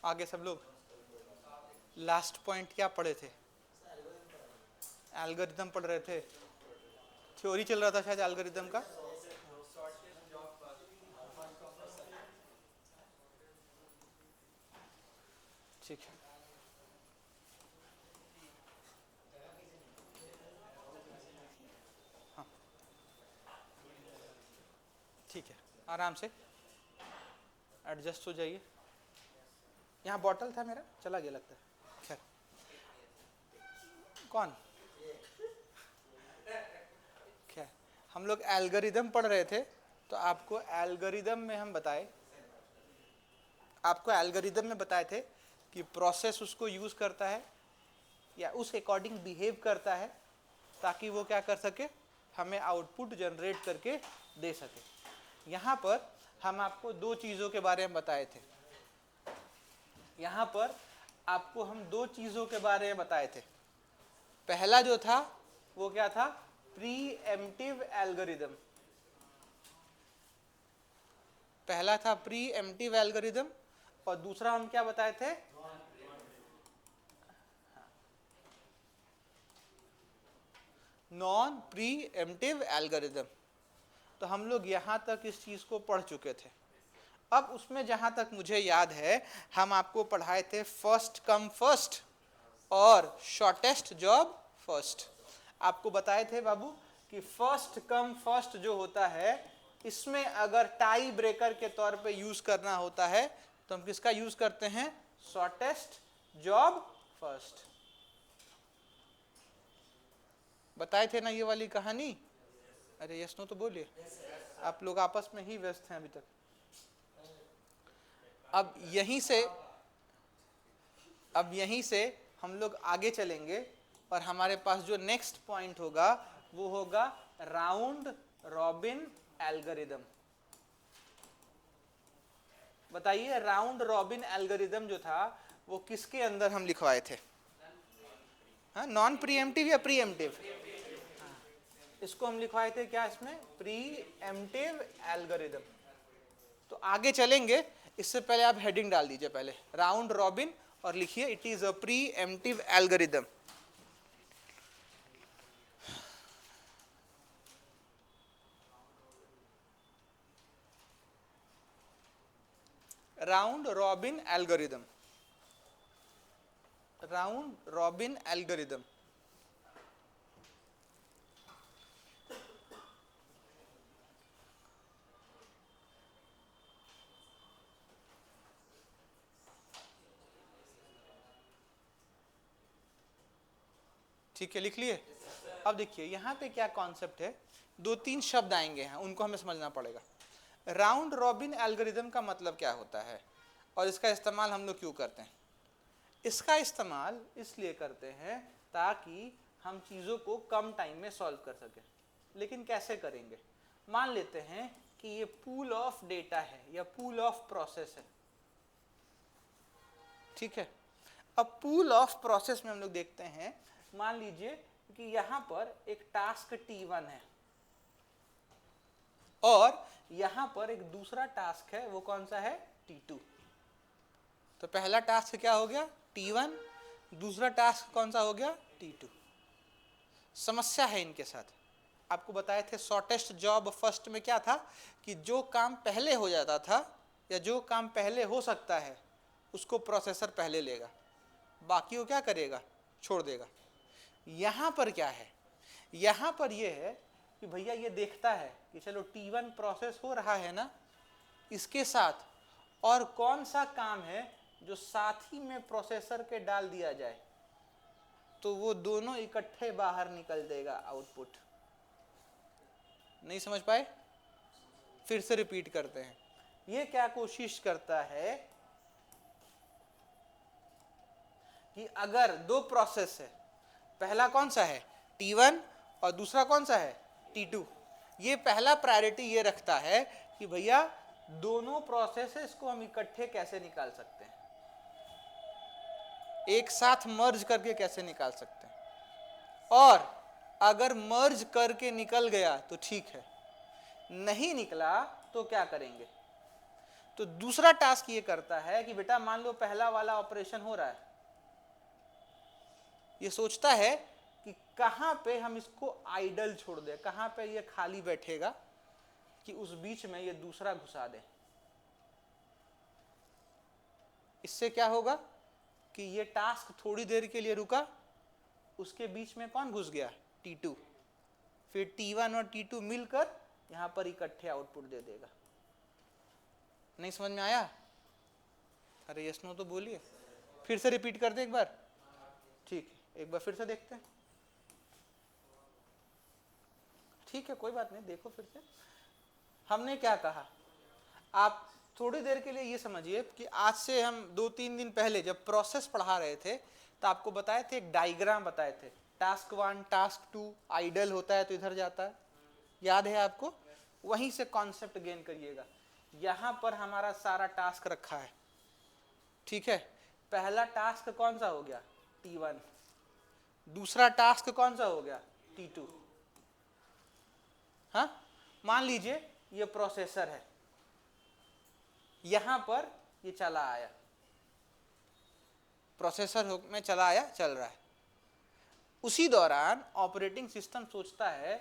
आगे सब लोग लास्ट पॉइंट क्या पढ़े थे? एल्गोरिदम पढ़ रहे थे, थ्योरी चल रहा था शायद एल्गोरिदम का। ठीक है, हाँ ठीक है, आराम से एडजस्ट हो जाइए। यहाँ बॉटल था मेरा, चला गया लगता है। खैर, कौन? खैर, हम लोग एल्गोरिदम पढ़ रहे थे, तो आपको एल्गोरिदम में हम बताए, आपको एल्गोरिदम में बताए थे कि प्रोसेस उसको यूज करता है या उस अकॉर्डिंग बिहेव करता है ताकि वो क्या कर सके, हमें आउटपुट जनरेट करके दे सके। यहाँ पर हम आपको दो चीज़ों के बारे में बताए थे। यहाँ पर आपको हम दो चीज़ों के बारे में बताए थे। पहला जो था वो क्या था? Pre-emptive algorithm. पहला था प्रीएम्प्टिव एल्गोरिदम, और दूसरा हम क्या बताए थे? Non pre-emptive algorithm. तो हम लोग यहाँ तक इस चीज़ को पढ़ चुके थे। अब उसमें जहाँ तक मुझे याद है, हम आपको पढ़ाए थे फर्स्ट कम फर्स्ट और शॉर्टेस्ट जॉब फर्स्ट। आपको बताए थे बाबू कि फर्स्ट कम फर्स्ट जो होता है, इसमें अगर टाई ब्रेकर के तौर पे यूज करना होता है तो हम किसका यूज करते हैं? Shortest job first. बताए थे ना ये वाली कहानी? अरे यस नो तो बोलिए, आप लोग आपस में ही व्यस्त हैं अभी तक। अब यहीं से हम लोग आगे चलेंगे और हमारे पास जो नेक्स्ट पॉइंट होगा वो होगा राउंड रॉबिन एल्गोरिदम। बताइए, राउंड रॉबिन एल्गोरिदम जो था वो किसके अंदर हम लिखवाए थे? हाँ, नॉन प्रीएम्प्टिव या प्रीएम्प्टिव? इसको हम लिखवाए थे क्या इसमें? Pre-emptive algorithm. तो आगे चलेंगे, इससे पहले आप हेडिंग डाल दीजिए पहले राउंड रॉबिन और लिखिए it is a pre-emptive algorithm. Round robin algorithm, round robin algorithm. ठीक है, लिख लिए? अब देखिए यहाँ पे क्या कॉन्सेप्ट है, दो तीन शब्द आएंगे हैं, उनको हमें समझना पड़ेगा। राउंड रॉबिन एल्गोरिदम का मतलब क्या होता है और इसका इस्तेमाल हम लोग क्यों करते हैं? इसका इस्तेमाल इसलिए करते हैं ताकि हम चीज़ों को कम टाइम में सॉल्व कर सकें। लेकिन कैसे करेंगे? मान लेते हैं कि ये पूल ऑफ डेटा है या पूल ऑफ प्रोसेस है, ठीक है। अब पूल ऑफ प्रोसेस में हम लोग देखते हैं, मान लीजिए कि यहाँ पर एक टास्क T1 है और यहाँ पर एक दूसरा टास्क है, वो कौन सा है? T2। तो पहला टास्क क्या हो गया? T1, दूसरा टास्क कौन सा हो गया? T2। समस्या है इनके साथ। आपको बताए थे शॉर्टेस्ट जॉब फर्स्ट में क्या था कि जो काम पहले हो जाता था या जो काम पहले हो सकता है उसको प्रोसेसर पहले लेगा, बाकी वो क्या करेगा? छोड़ देगा। यहाँ पर क्या है? यहाँ पर ये है कि भैया ये देखता है कि चलो T1 प्रोसेस हो रहा है ना, इसके साथ और कौन सा काम है जो साथ ही में प्रोसेसर के डाल दिया जाए तो वो दोनों इकट्ठे बाहर निकल देगा आउटपुट। नहीं समझ पाए? फिर से रिपीट करते हैं। ये क्या कोशिश करता है कि अगर दो प्रोसेस है, पहला कौन सा है? T1 और दूसरा कौन सा है? T2। ये पहला प्रायोरिटी ये रखता है कि भैया दोनों प्रोसेसेस को हम इकट्ठे कैसे निकाल सकते हैं, एक साथ मर्ज करके कैसे निकाल सकते हैं, और अगर मर्ज करके निकल गया तो ठीक है, नहीं निकला तो क्या करेंगे? तो दूसरा टास्क ये करता है कि बेटा मान लो पहला वाला ऑपरेशन हो रहा है, ये सोचता है कि कहां पे हम इसको आइडल छोड़ दें, कहां पे ये खाली बैठेगा कि उस बीच में ये दूसरा घुसा दे। इससे क्या होगा कि ये टास्क थोड़ी देर के लिए रुका, उसके बीच में कौन घुस गया, T2, फिर T1 और T2 मिलकर यहां पर इकट्ठे आउटपुट दे देगा। नहीं समझ में आया? अरे यस नो तो बोलिए, फिर से रिपीट कर दे एक बार। ठीक है, एक बार फिर से देखते हैं। ठीक है, कोई बात नहीं, देखो फिर से। हमने क्या कहा, आप थोड़ी देर के लिए ये समझिए कि आज से हम 2-3 दिन पहले जब प्रोसेस पढ़ा रहे थे तो आपको बताए थे, एक डायग्राम बताए थे, टास्क 1 टास्क 2 आइडल होता है तो इधर जाता है, याद है आपको? वहीं से कॉन्सेप्ट गेन करिएगा। यहां पर हमारा सारा टास्क रखा है, ठीक है। पहला टास्क कौन सा हो गया, T1, दूसरा टास्क कौन सा हो गया, T2। हाँ, मान लीजिए ये प्रोसेसर है, यहां पर ये चला आया, प्रोसेसर में चला आया, चल रहा है। उसी दौरान ऑपरेटिंग सिस्टम सोचता है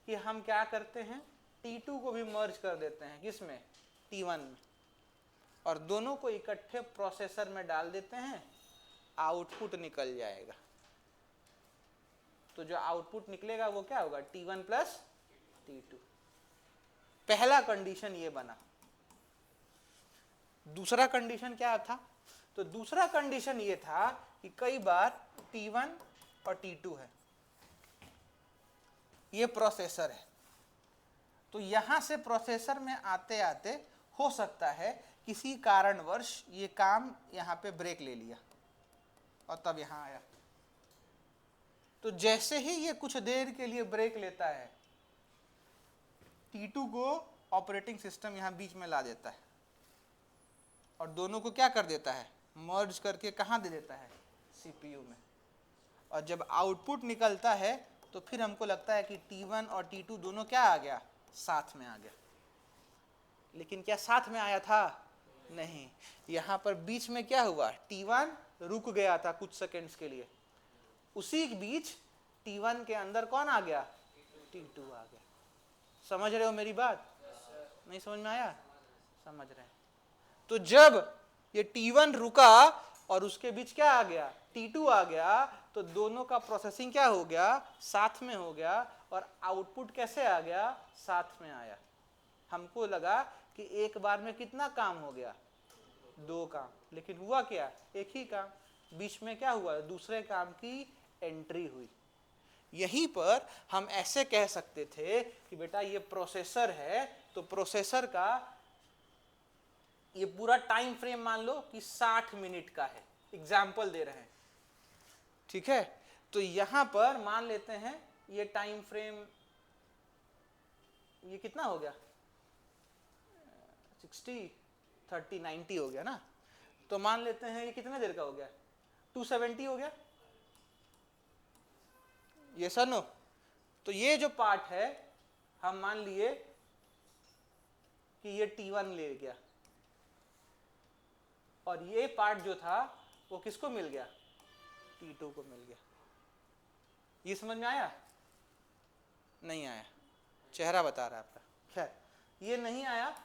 कि हम क्या करते हैं, T2 को भी मर्ज कर देते हैं, किसमें, T1 में, और दोनों को इकट्ठे प्रोसेसर में डाल देते हैं, आउटपुट निकल जाएगा। तो जो आउटपुट निकलेगा वो क्या होगा, T1 प्लस T2। पहला कंडीशन ये बना। दूसरा कंडीशन क्या था, तो दूसरा कंडीशन ये था कि कई बार T1 और T2 है, ये प्रोसेसर है, तो यहां से प्रोसेसर में आते आते हो सकता है किसी कारणवश ये काम यहां पे ब्रेक ले लिया और तब यहां आया। तो जैसे ही ये कुछ देर के लिए ब्रेक लेता है, T2 को ऑपरेटिंग सिस्टम यहां बीच में ला देता है और दोनों को क्या कर देता है, मर्ज करके कहां दे देता है, CPU में। और जब आउटपुट निकलता है तो फिर हमको लगता है कि T1 और T2 दोनों क्या आ गया, साथ में आ गया। लेकिन क्या साथ में आया था, नहीं, यहां पर बीच में क्या हुआ, T1 रुक गया था कुछ सेकंड्स के लिए, उसी बीच T1 के अंदर कौन आ गया, T2 आ गया। समझ रहे हो मेरी बात? नहीं समझ में आया? समझ रहे हैं। तो जब ये T1 रुका और उसके बीच क्या आ गया, T2 आ गया, तो दोनों का प्रोसेसिंग क्या हो गया, साथ में हो गया, और आउटपुट कैसे आ गया, साथ में आया। हमको लगा कि एक बार में कितना काम हो गया, 2 काम, लेकिन हुआ क्या, एक ही काम। बीच में क्या हुआ, दूसरे काम की एंट्री हुई। यहीं पर हम ऐसे कह सकते थे कि बेटा ये प्रोसेसर है, तो प्रोसेसर का ये पूरा टाइम फ्रेम मान लो कि 60 मिनट का है, एग्जाम्पल दे रहे हैं, ठीक है। तो यहां पर मान लेते हैं ये टाइम फ्रेम, ये कितना हो गया, 60 30 90 हो गया ना। तो मान लेते हैं ये कितने देर का हो गया, 270 हो गया, ये सर नो। तो ये जो पार्ट है हम मान लिए कि ये T1 ले गया, और ये पार्ट जो था वो किसको मिल गया, T2 को मिल गया। ये समझ में आया? नहीं आया, चेहरा बता रहा है आपका। खैर ये नहीं आया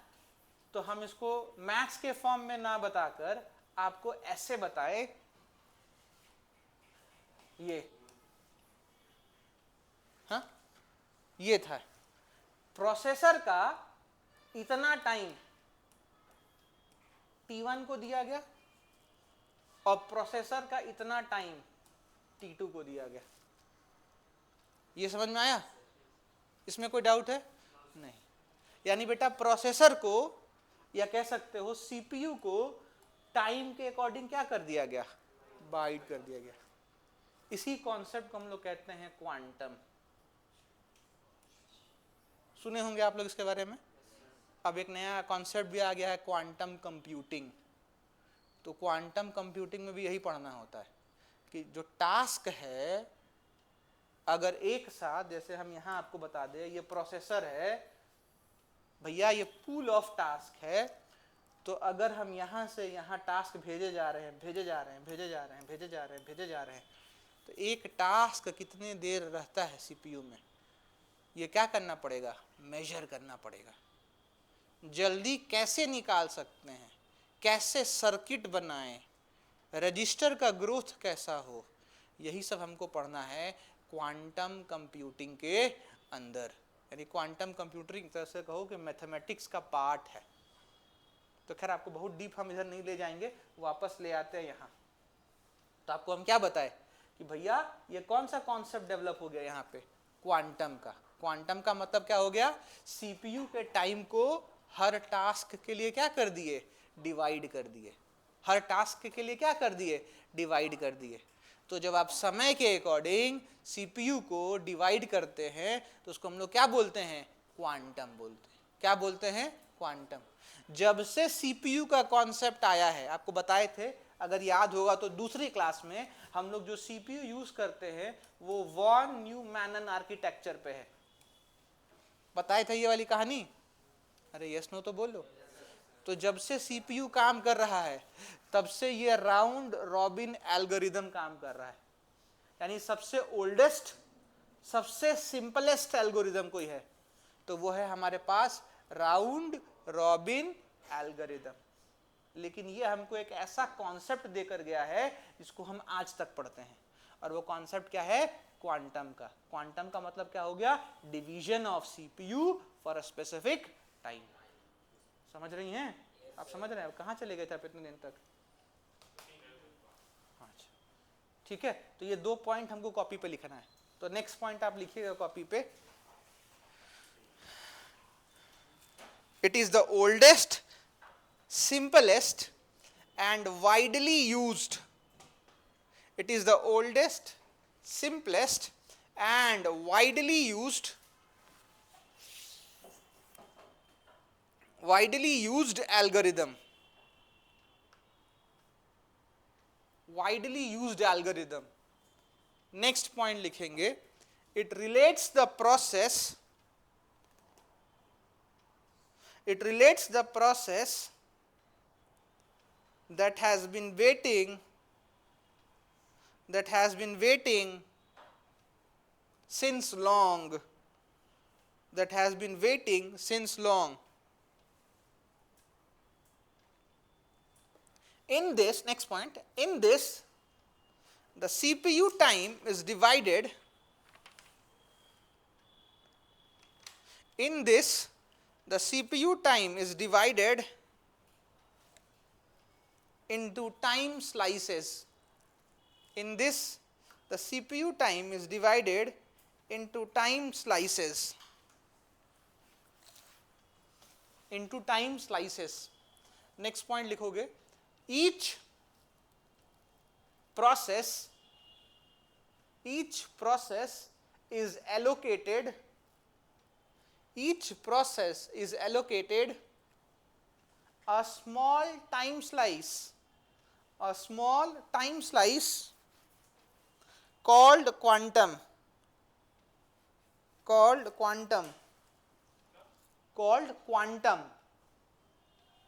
तो हम इसको मैथ्स के फॉर्म में ना बताकर आपको ऐसे बताए, ये हाँ, ये था प्रोसेसर का इतना टाइम T1 को दिया गया और प्रोसेसर का इतना टाइम T2 को दिया गया। ये समझ में आया? इसमें कोई डाउट है? नहीं। यानी बेटा प्रोसेसर को, या कह सकते हो CPU को, टाइम के अकॉर्डिंग क्या कर दिया गया, बाइट कर दिया गया। इसी कॉन्सेप्ट को हम लोग कहते हैं क्वांटम। सुने होंगे आप लोग इसके बारे में। अब एक नया कॉन्सेप्ट भी आ गया है, क्वांटम कंप्यूटिंग। तो क्वांटम कंप्यूटिंग में भी यही पढ़ना होता है कि जो टास्क है, अगर एक साथ, जैसे हम यहां आपको बता दें ये प्रोसेसर है भैया, ये पूल ऑफ टास्क है, तो अगर हम यहाँ से यहाँ टास्क भेजे जा रहे हैं, भेजे जा रहे हैं, भेजे जा रहे हैं, भेजे जा रहे हैं, भेजे जा रहे हैं, तो एक टास्क कितने देर रहता है सीपीयू में, ये क्या करना पड़ेगा, मेजर करना पड़ेगा। जल्दी कैसे निकाल सकते हैं, कैसे सर्किट बनाएं, रजिस्टर का ग्रोथ कैसा हो, यही सब हमको पढ़ना है क्वांटम कंप्यूटिंग के अंदर। यानी क्वांटम कंप्यूटिंग तरह से कहो कि मैथमेटिक्स का पार्ट है। तो खैर आपको बहुत डीप हम इधर नहीं ले जाएंगे, वापस ले आते हैं यहाँ। तो आपको हम क्या बताएं कि भैया ये कौन सा कॉन्सेप्ट डेवलप हो गया यहाँ पे, क्वांटम का। क्वांटम का मतलब क्या हो गया, सीपीयू के टाइम को हर टास्क के लिए क्या कर दिए, डिवाइड कर दिए। हर टास्क के लिए क्या कर दिए, डिवाइड कर दिए। तो जब आप समय के अकॉर्डिंग सीपीयू को डिवाइड करते हैं तो उसको हम लोग क्या बोलते हैं, क्वांटम बोलते हैं। क्या बोलते हैं, क्वांटम। जब से सीपीयू का कॉन्सेप्ट आया है, आपको बताए थे, अगर याद होगा तो दूसरी क्लास में, हम लोग जो सीपीयू यूज करते हैं वो वॉन न्यूमैन आर्किटेक्चर पे है। बताए थे ये वाली कहानी, अरे यस नो तो बोलो। तो जब से सीपीयू काम कर रहा है तब से ये राउंड रॉबिन एल्गोरिदम काम कर रहा है। यानी सबसे ओल्डेस्ट, सबसे सिंपलेस्ट एल्गोरिदम कोई है तो वो है हमारे पास राउंड रॉबिन एल्गोरिदम। लेकिन ये हमको एक ऐसा कॉन्सेप्ट देकर गया है जिसको हम आज तक पढ़ते हैं, और वो कॉन्सेप्ट क्या है, क्वांटम का। क्वांटम का मतलब क्या हो गया, division of CPU for a specific time. समझ रही हैं आप, समझ रहे हैं? कहाँ चले गए थे आप इतने दिन तक? अच्छा ठीक है, तो ये 2 पॉइंट हमको कॉपी पे लिखना है। तो नेक्स्ट पॉइंट आप लिखिएगा कॉपी पे। It is the oldest, simplest and widely used. It is the oldest, simplest and widely used algorithm. Widely used algorithm. Next point लिखेंगे, it relates the process that has been waiting since long, in this, next point, in this the CPU time is divided into time slices. In this, the CPU time is divided into time slices. Next point लिखोगे, each process is allocated a small time slice called quantum.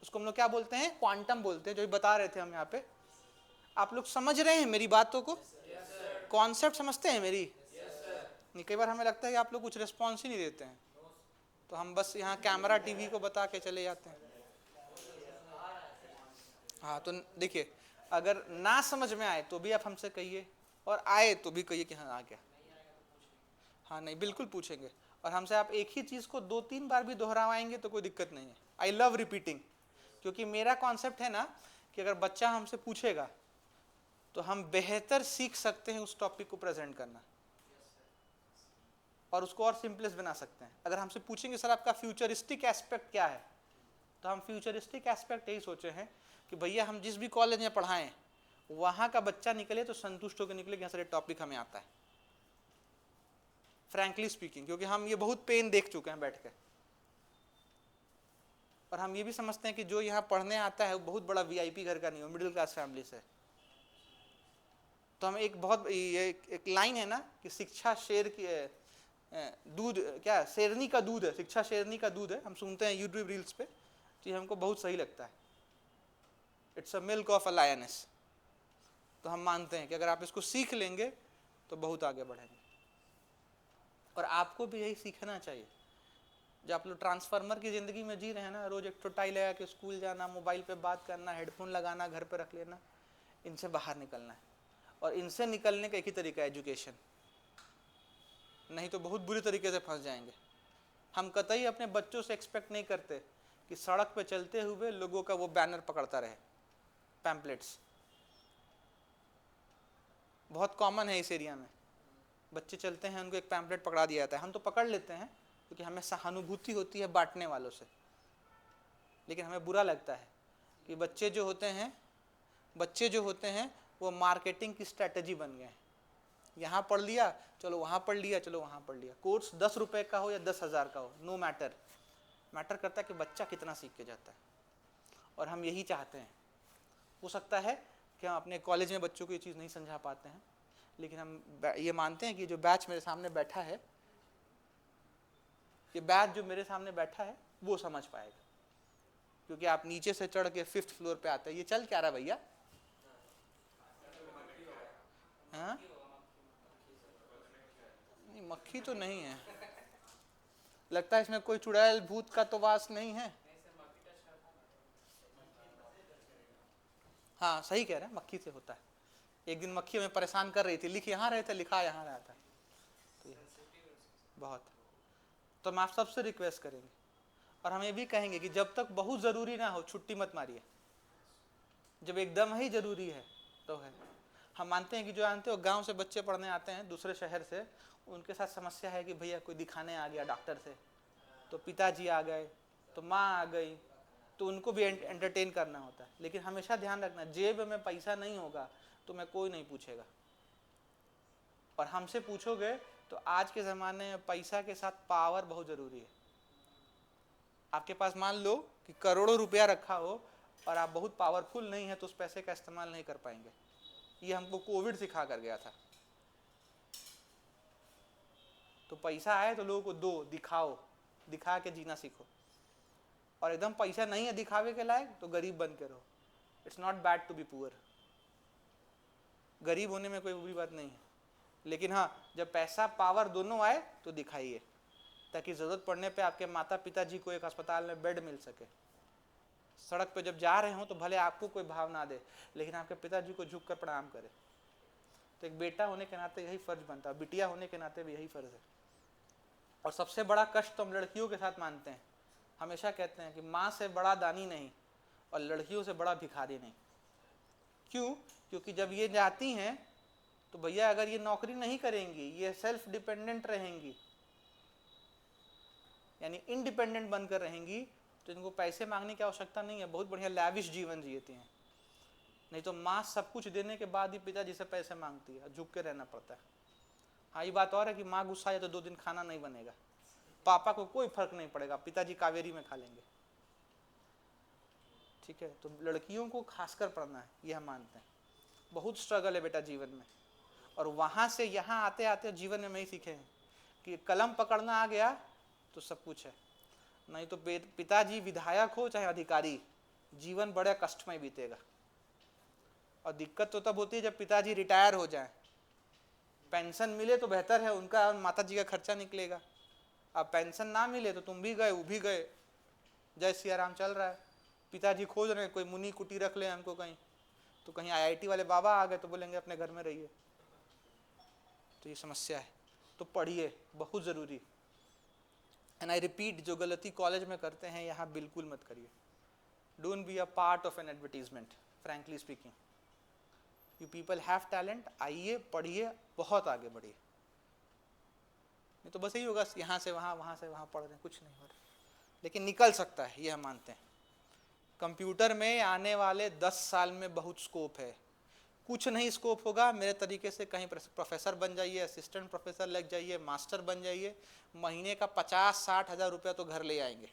उसको हम लोग क्या बोलते हैं, quantum बोलते हैं, जो भी बता रहे थे हम यहाँ पे। आप लोग समझ रहे हैं मेरी बातों को? कॉन्सेप्ट समझते हैं मेरी? नहीं, कई बार हमें लगता है कि आप लोग कुछ रिस्पॉन्स ही नहीं देते हैं, तो हम बस यहाँ कैमरा टीवी को बता के चले जाते हैं। हाँ तो देखिए, अगर ना समझ में आए तो भी आप हमसे कहिए, और आए तो भी कहिए कि हाँ आ गया। हाँ नहीं, बिल्कुल पूछेंगे, और हमसे आप एक ही चीज़ को 2-3 बार भी दोहराएंगे तो कोई दिक्कत नहीं है। आई लव रिपीटिंग, क्योंकि मेरा कॉन्सेप्ट है ना कि अगर बच्चा हमसे पूछेगा तो हम बेहतर सीख सकते हैं उस टॉपिक को प्रेजेंट करना, और उसको और सिंपलेस्ट बना सकते हैं। अगर हमसे पूछेंगे सर आपका फ्यूचरिस्टिक एस्पेक्ट क्या है, तो हम फ्यूचरिस्टिक एस्पेक्ट यही सोचे हैं कि भैया हम जिस भी कॉलेज में पढ़ाएं वहाँ का बच्चा निकले तो संतुष्ट होकर निकले कि यहाँ से टॉपिक हमें आता है, फ्रैंकली स्पीकिंग, क्योंकि हम ये बहुत पेन देख चुके हैं बैठ के। और हम ये भी समझते हैं कि जो यहाँ पढ़ने आता है वो बहुत बड़ा वीआईपी घर का नहीं हो, मिडिल क्लास फैमिली से। तो हम एक बहुत एक लाइन है ना कि शिक्षा शेर की दूध, क्या शेरनी का दूध है, शिक्षा शेरनी का दूध है, हम सुनते हैं यूट्यूब रील्स पे, तो ये हमको बहुत सही लगता है। It's a milk of a lioness. तो हम मानते हैं कि अगर आप इसको सीख लेंगे तो बहुत आगे बढ़ेंगे। और आपको भी यही सीखना चाहिए। जब आप लोग ट्रांसफार्मर की ज़िंदगी में जी रहे हैं ना, रोज एक टाई लगा के स्कूल जाना, मोबाइल पे बात करना, हेडफोन लगाना, घर पे रख लेना, इनसे बाहर निकलना है। और इनसे निकलने का एक ही तरीका है, एजुकेशन। नहीं तो बहुत बुरी तरीके से फंस जाएंगे। हम कतई अपने बच्चों से एक्सपेक्ट नहीं करते कि सड़क पे चलते हुए लोगों का वो बैनर पकड़ता रहे, पैम्पलेट्स। बहुत कॉमन है इस एरिया में, बच्चे चलते हैं उनको एक पैम्पलेट पकड़ा दिया जाता है। हम तो पकड़ लेते हैं क्योंकि हमें सहानुभूति होती है बांटने वालों से, लेकिन हमें बुरा लगता है कि बच्चे जो होते हैं वो मार्केटिंग की स्ट्रेटजी बन गए हैं। यहाँ पढ़ लिया, चलो वहाँ पढ़ लिया, चलो वहाँ पढ़ लिया। कोर्स 10 रुपये का हो या 10,000 का हो, नो मैटर, मैटर करता है कि बच्चा कितना सीख के जाता है। और हम यही चाहते हैं। हो सकता है कि हम अपने कॉलेज में बच्चों को ये चीज़ नहीं समझा पाते हैं, लेकिन हम ये मानते हैं कि जो बैच मेरे सामने बैठा है, ये बैच जो मेरे सामने बैठा है वो समझ पाएगा। क्योंकि आप नीचे से चढ़ के 5th फ्लोर पे आते हैं। ये चल क्या रहा भैया? हाँ, नहीं मक्खी तो नहीं है, लगता है इसमें कोई चुड़ैल भूत का तो वास नहीं है। हाँ सही कह रहे हैं, मक्खी से होता है। एक दिन मक्खी हमें परेशान कर रही थी, लिख यहाँ रहे थे, लिखा यहाँ रहा था। तो बहुत, तो हम आप सबसे रिक्वेस्ट करेंगे और हम ये भी कहेंगे कि जब तक बहुत ज़रूरी ना हो छुट्टी मत मारिए। जब एकदम ही ज़रूरी है तो है। हम मानते हैं कि जो जानते हो गांव से बच्चे पढ़ने आते हैं दूसरे शहर से, उनके साथ समस्या है कि भैया कोई दिखाने आ गया डॉक्टर से, तो पिताजी आ गए, तो माँ आ गई, तो उनको भी एंटरटेन करना होता है। लेकिन हमेशा ध्यान रखना, जेब में पैसा नहीं होगा तो मैं कोई नहीं पूछेगा। और हमसे पूछोगे तो आज के ज़माने में पैसा के साथ पावर बहुत ज़रूरी है। आपके पास मान लो कि करोड़ों रुपया रखा हो और आप बहुत पावरफुल नहीं है तो उस पैसे का इस्तेमाल नहीं कर पाएंगे। ये हमको कोविड सिखा कर गया था। तो पैसा आए तो लोगों को दो, दिखाओ, दिखा के जीना सीखो। और एकदम पैसा नहीं है दिखावे के लायक तो गरीब बन के रहो। It's not bad to be poor, गरीब होने में कोई बुरी बात नहीं है। लेकिन हाँ, जब पैसा पावर दोनों आए तो दिखाइए, ताकि ज़रूरत पड़ने पे आपके माता पिताजी को एक अस्पताल में बेड मिल सके। सड़क पे जब जा रहे हो तो भले आपको कोई भाव ना दे, लेकिन आपके पिताजी को झुक कर प्रणाम करे। तो एक बेटा होने के नाते यही फ़र्ज बनता है, बिटिया होने के नाते भी यही फ़र्ज है। और सबसे बड़ा कष्ट तो हम लड़कियों के साथ मानते हैं। हमेशा कहते हैं कि माँ से बड़ा दानी नहीं और लड़कियों से बड़ा भिखारी नहीं। क्यों? क्योंकि जब ये जाती हैं तो भैया अगर ये नौकरी नहीं करेंगी, ये सेल्फ डिपेंडेंट रहेंगी, यानी इंडिपेंडेंट बनकर रहेंगी, तो इनको पैसे मांगने की आवश्यकता नहीं है, बहुत बढ़िया लैविश जीवन जीती हैं। नहीं तो माँ सब कुछ देने के बाद ही पिताजी से पैसे मांगती है, झुक के रहना पड़ता है। हाँ ये बात और है कि माँ गुस्सा है तो 2 दिन खाना नहीं बनेगा, पापा को कोई फर्क नहीं पड़ेगा, पिताजी कावेरी में खा लेंगे। ठीक है, तो लड़कियों को खासकर पढ़ना है, ये हम मानते हैं। बहुत स्ट्रगल है बेटा जीवन में। और वहाँ से यहाँ आते आते जीवन में मैं ही सीखे हैं कि कलम पकड़ना आ गया तो सब कुछ है। नहीं तो पिताजी विधायक हो चाहे अधिकारी, जीवन बड़े कष्टमय बीतेगा। और दिक्कत तो तब होती है जब पिताजी रिटायर हो जाए, पेंशन मिले तो बेहतर है, उनका और माता जी का खर्चा निकलेगा। अब पेंशन ना मिले तो तुम भी गए, वो भी गए, जय सिया राम चल रहा है। पिताजी खोज रहे हैं कोई मुनि कुटी रख ले हमको कहीं, तो कहीं आईआईटी वाले बाबा आ गए तो बोलेंगे अपने घर में रहिए। तो ये समस्या है। तो पढ़िए, बहुत ज़रूरी। एंड आई रिपीट, जो गलती कॉलेज में करते हैं यहाँ बिल्कुल मत करिए। Don't be a part of N advertisement, frankly speaking. You people have talent, आइए पढ़िए, बहुत आगे बढ़िए। नहीं तो बस यही होगा, यहाँ से वहाँ, वहाँ से वहाँ पढ़ रहे हैं, कुछ नहीं हो रहा। लेकिन निकल सकता है, ये हम मानते हैं। कंप्यूटर में आने वाले 10 साल में बहुत स्कोप है। कुछ नहीं स्कोप होगा मेरे तरीके से, कहीं प्रोफेसर बन जाइए, असिस्टेंट प्रोफेसर लग जाइए, मास्टर बन जाइए, महीने का 50-60 हज़ार रुपया तो घर ले आएंगे।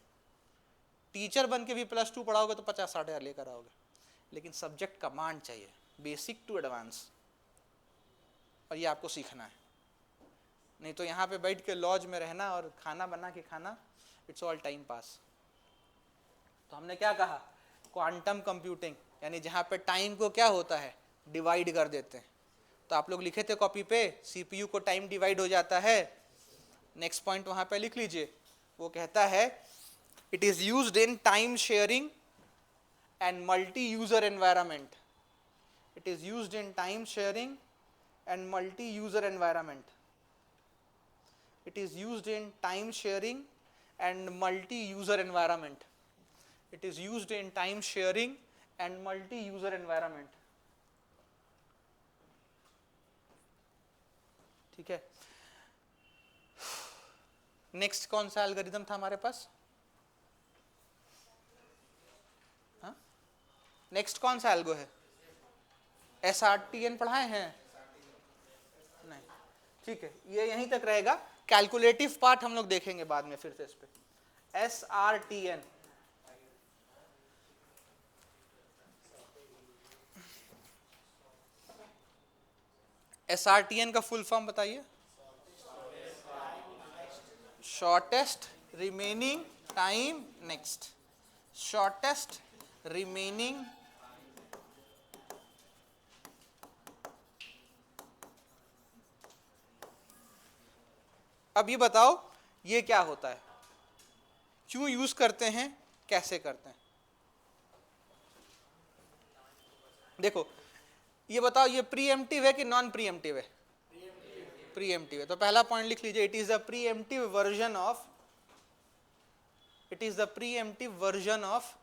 टीचर बन के भी +2 पढ़ाओगे तो 50-60 हज़ार लेकर आओगे। लेकिन सब्जेक्ट कमांड चाहिए, बेसिक टू एडवांस, और ये आपको सीखना है। नहीं तो यहाँ पे बैठ के लॉज में रहना और खाना बना के खाना, इट्स ऑल टाइम पास। तो हमने क्या कहा, क्वांटम कंप्यूटिंग यानी जहाँ पे टाइम को क्या होता है, डिवाइड कर देते हैं। तो आप लोग लिखे थे कॉपी पे, सीपीयू को टाइम डिवाइड हो जाता है। नेक्स्ट पॉइंट वहाँ पे लिख लीजिए, वो कहता है it is used in time sharing and multi user environment. It is used in time sharing and multi user environment. It is used in time sharing and multi-user environment. It is used in time sharing and multi-user environment. ठीक है। Next कौन सा algorithm था हमारे पास? Next कौन सा algo है? SRTN पढ़ाए हैं? नहीं, ठीक है, ये यहीं तक रहेगा। कैलकुलेटिव पार्ट हम लोग देखेंगे बाद में फिर से इस पे। SRTN, SRTN का फुल फॉर्म बताइए। Shortest remaining time next. Shortest remaining अब ये बताओ ये क्या होता है, क्यों यूज करते हैं, कैसे करते हैं? देखो ये बताओ, ये प्रीएम्प्टिव है कि नॉन प्रीएम्प्टिव है? प्रीएम्प्टिव है। तो पहला पॉइंट लिख लीजिए, it is the pre-emptive version of, it is the pre-emptive version of,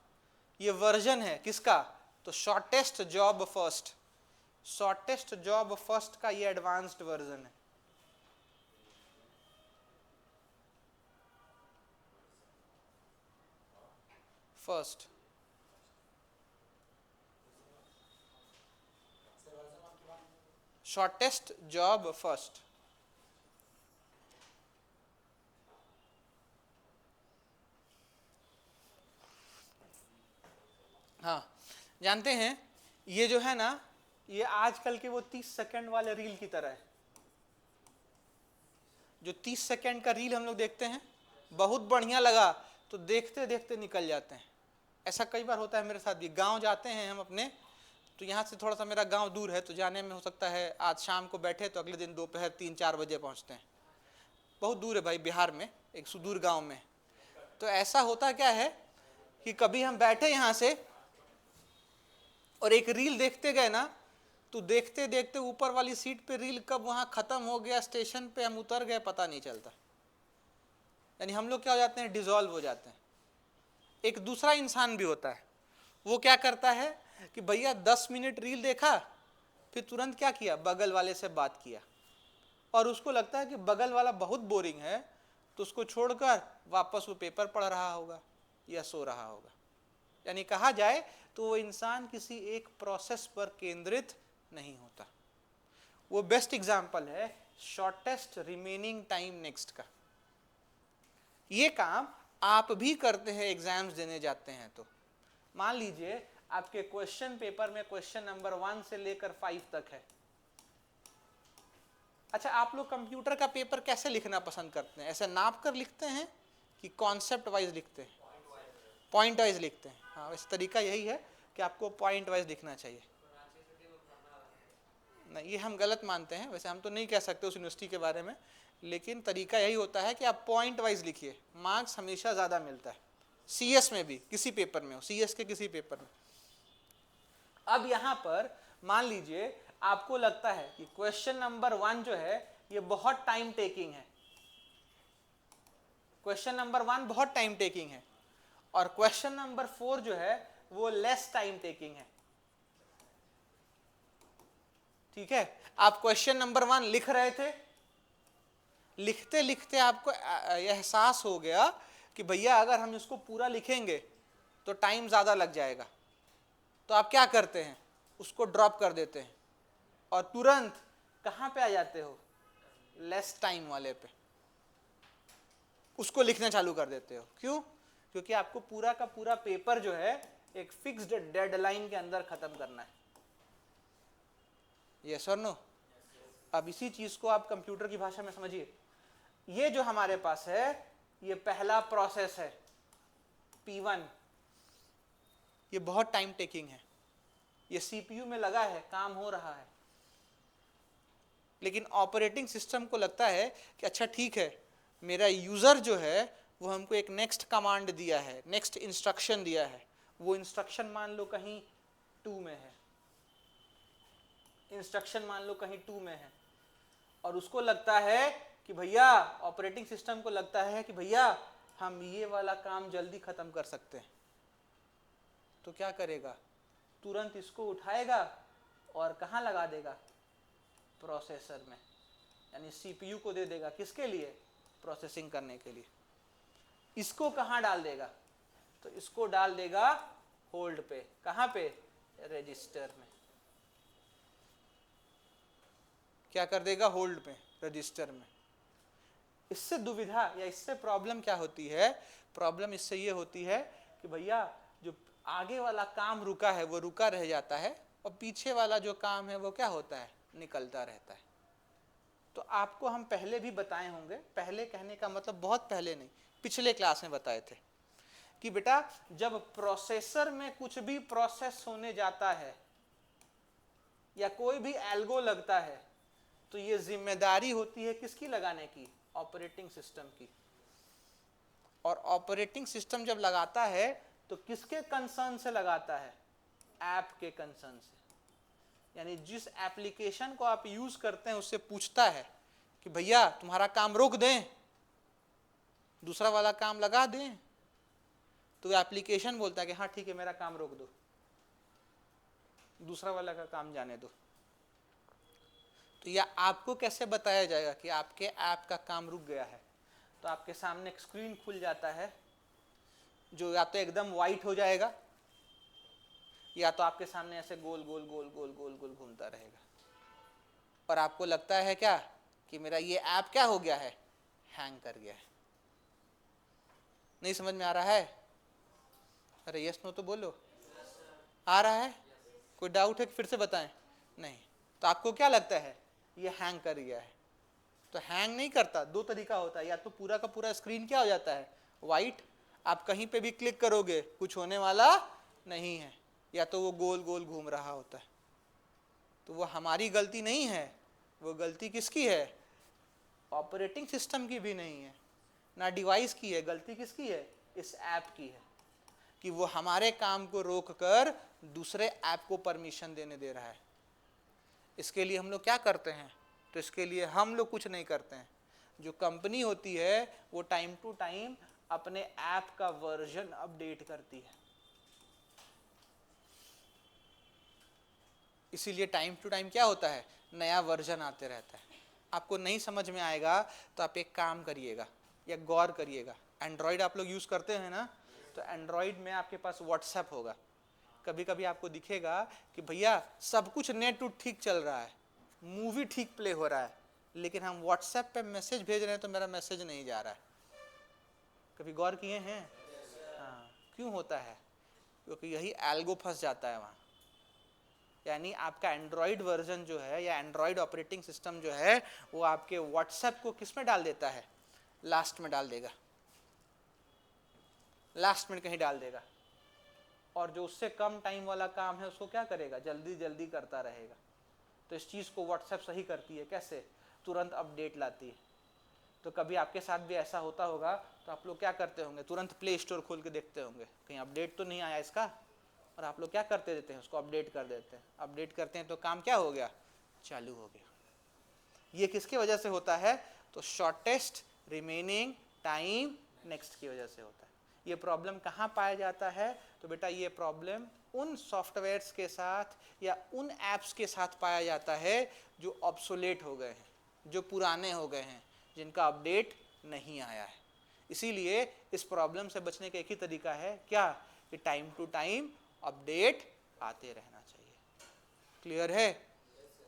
ये वर्जन है किसका? तो shortest job first. Shortest job first का ये एडवांस्ड वर्जन है। First shortest job first. हाँ, जानते हैं ये जो है ना, ये आजकल के वो 30 सेकंड वाले रील की तरह है। जो 30 सेकंड का रील हम लोग देखते हैं, बहुत बढ़िया लगा तो देखते देखते निकल जाते हैं। ऐसा कई बार होता है मेरे साथ भी। गांव जाते हैं हम अपने, तो यहाँ से थोड़ा सा मेरा गांव दूर है, तो जाने में हो सकता है आज शाम को बैठे तो अगले दिन दोपहर 3-4 बजे पहुँचते हैं। बहुत दूर है भाई, बिहार में एक सुदूर गांव में। तो ऐसा होता क्या है कि कभी हम बैठे यहाँ से और एक रील देखते गए ना, तो देखते देखते ऊपर वाली सीट पे रील कब वहाँ खत्म हो गया, स्टेशन पे हम उतर गए पता नहीं चलता। यानी हम लोग क्या हो जाते हैं, डिसॉल्व हो जाते हैं। एक दूसरा इंसान भी होता है, वो क्या करता है कि भैया 10 मिनट रील देखा, फिर तुरंत क्या किया, बगल वाले से बात किया, और उसको लगता है कि बगल वाला बहुत बोरिंग है, तो उसको छोड़कर वापस वो पेपर पढ़ रहा होगा या सो रहा होगा। यानी कहा जाए तो वो इंसान किसी एक प्रोसेस पर केंद्रित नहीं होता। वो बेस्ट एग्जाम्पल है शॉर्टेस्ट रिमेनिंग टाइम नेक्स्ट का। ये काम आप भी करते हैं एग्जाम्स देने जाते हैं तो। मान लीजिए आपके क्वेश्चन पेपर में क्वेश्चन नंबर 1 से लेकर 5 तक है। अच्छा, आप लोग कंप्यूटर का पेपर कैसे लिखना पसंद करते हैं? ऐसे नाप कर लिखते हैं कि कॉन्सेप्ट वाइज लिखते हैं? पॉइंट वाइज लिखते हैं। हाँ, वैसे तरीका यही है कि आपको पॉइंट वाइज लिखना चाहिए। नहीं, ये हम गलत मानते हैं। वैसे हम तो नहीं कह सकते उस यूनिवर्सिटी के बारे में, लेकिन तरीका यही होता है कि आप पॉइंट वाइज लिखिए, मार्क्स हमेशा ज़्यादा मिलता है। सीएस में भी, किसी पेपर में हो, सीएस के किसी पेपर में। अब यहाँ पर मान लीजिए आपको लगता है कि क्वेश्चन नंबर 1 जो है ये बहुत टाइम टेकिंग है, क्वेश्चन नंबर 1 बहुत टाइम टेकिंग है, और क्वेश्चन नंबर 4 जो है वो लेस टाइम टेकिंग है। ठीक है, आप क्वेश्चन नंबर 1 लिख रहे थे, लिखते लिखते आपको एहसास हो गया कि भैया अगर हम इसको पूरा लिखेंगे तो टाइम ज़्यादा लग जाएगा। तो आप क्या करते हैं, उसको ड्रॉप कर देते हैं और तुरंत कहाँ पे आ जाते हो, लेस टाइम वाले पे, उसको लिखना चालू कर देते हो। क्यों? क्योंकि आपको पूरा का पूरा पेपर जो है एक फिक्स्ड डेडलाइन के अंदर खत्म करना है। यस और नो? अब इसी चीज को आप कंप्यूटर की भाषा में समझिए। ये जो हमारे पास है ये पहला प्रोसेस है P1, ये बहुत टाइम टेकिंग है। ये सीपीयू में लगा है, काम हो रहा है, लेकिन ऑपरेटिंग सिस्टम को लगता है कि अच्छा ठीक है, मेरा यूजर जो है वो हमको एक नेक्स्ट कमांड दिया है, नेक्स्ट इंस्ट्रक्शन दिया है, वो इंस्ट्रक्शन मान लो कहीं 2 में है, इंस्ट्रक्शन मान लो कहीं 2 में है, और उसको लगता है कि भैया, ऑपरेटिंग सिस्टम को लगता है कि भैया हम ये वाला काम जल्दी खत्म कर सकते हैं, तो क्या करेगा, तुरंत इसको उठाएगा और कहाँ लगा देगा, प्रोसेसर में, यानी सीपीयू को दे देगा, किसके लिए, प्रोसेसिंग करने के लिए। इसको कहाँ डाल देगा, तो इसको डाल देगा होल्ड पे, कहाँ पे, रजिस्टर में। क्या कर देगा, होल्ड पे, रजिस्टर में। इससे दुविधा या इससे प्रॉब्लम क्या होती है, प्रॉब्लम इससे ये होती है कि भैया जो आगे वाला काम रुका है वो रुका रह जाता है, और पीछे वाला जो काम है वो क्या होता है, निकलता रहता है। तो आपको हम पहले भी बताए होंगे, पहले कहने का मतलब बहुत पहले नहीं, पिछले क्लास में बताए थे कि बेटा जब प्रोसेसर में कुछ भी प्रोसेस होने जाता है या कोई भी एल्गो लगता है, तो ये जिम्मेदारी होती है किसकी लगाने की, ऑपरेटिंग सिस्टम की। और ऑपरेटिंग सिस्टम जब लगाता है तो किसके कंसर्न से लगाता है, ऐप के कंसर्न से, यानी जिस एप्लीकेशन को आप यूज करते हैं उससे पूछता है कि भैया तुम्हारा काम रोक दें, दूसरा वाला काम लगा दें, तो एप्लीकेशन बोलता है कि हाँ ठीक है मेरा काम रोक दो, दूसरा वाला का काम जाने दो। तो यह आपको कैसे बताया जाएगा कि आपके ऐप का काम रुक गया है, तो आपके सामने एक स्क्रीन खुल जाता है जो या तो एकदम वाइट हो जाएगा या तो आपके सामने ऐसे गोल गोल गोल गोल गोल गोल घूमता रहेगा, और आपको लगता है क्या कि मेरा ये ऐप क्या हो गया है, हैंग कर गया है। नहीं समझ में आ रहा है, अरे यस नो तो बोलो, आ रहा है, कोई डाउट है कि फिर से बताएं, नहीं, तो आपको क्या लगता है ये हैंग कर गया है। तो हैंग नहीं करता, दो तरीका होता है, या तो पूरा का पूरा स्क्रीन क्या हो जाता है, वाइट, आप कहीं पे भी क्लिक करोगे कुछ होने वाला नहीं है, या तो वो गोल गोल घूम रहा होता है। तो वो हमारी गलती नहीं है, वो गलती किसकी है, ऑपरेटिंग सिस्टम की भी नहीं है, ना डिवाइस की है, गलती किसकी है, इस ऐप की है कि वो हमारे काम को रोककर दूसरे ऐप को परमिशन देने दे रहा है। इसके लिए हम लोग क्या करते हैं, तो इसके लिए हम लोग कुछ नहीं करते हैं, जो कंपनी होती है वो टाइम टू टाइम अपने ऐप का वर्जन अपडेट करती है। इसीलिए टाइम टू टाइम क्या होता है, नया वर्जन आते रहता है। आपको नहीं समझ में आएगा तो आप एक काम करिएगा या गौर करिएगा, एंड्रॉयड आप लोग यूज करते हैं ना, तो एंड्रॉयड में आपके पास व्हाट्सएप होगा, कभी कभी आपको दिखेगा कि भैया सब कुछ नेट टू ठीक चल रहा है, मूवी ठीक प्ले हो रहा है, लेकिन हम व्हाट्सएप पे मैसेज भेज रहे हैं तो मेरा मैसेज नहीं जा रहा है। कभी गौर किए हैं, हाँ, क्यों होता है, क्योंकि यही एल्गो फंस जाता है वहाँ। यानी आपका एंड्रॉयड वर्जन जो है या एंड्रॉयड ऑपरेटिंग सिस्टम जो है वो आपके व्हाट्सएप को किस में डाल देता है, लास्ट में डाल देगा, लास्ट में कहीं डाल देगा, और जो उससे कम टाइम वाला काम है उसको क्या करेगा, जल्दी जल्दी करता रहेगा। तो इस चीज़ को व्हाट्सएप सही करती है, कैसे, तुरंत अपडेट लाती है। तो कभी आपके साथ भी ऐसा होता होगा, तो आप लोग क्या करते होंगे, तुरंत प्ले स्टोर खोल के देखते होंगे कहीं अपडेट तो नहीं आया इसका, और आप लोग क्या करते देते हैं, उसको अपडेट कर देते हैं। अपडेट करते हैं तो काम क्या हो गया, चालू हो गया। ये किसकी वजह से होता है, तो शॉर्टेस्ट रिमेनिंग टाइम नेक्स्ट की वजह से होता है। ये प्रॉब्लम कहाँ पाया जाता है, तो बेटा ये प्रॉब्लम उन सॉफ्टवेयर्स के साथ या उन एप्स के साथ पाया जाता है जो ऑब्सोलेट हो गए हैं, जो पुराने हो गए हैं, जिनका अपडेट नहीं आया है। इसीलिए इस प्रॉब्लम से बचने का एक ही तरीका है, क्या, कि टाइम टू टाइम अपडेट आते रहना चाहिए। क्लियर है,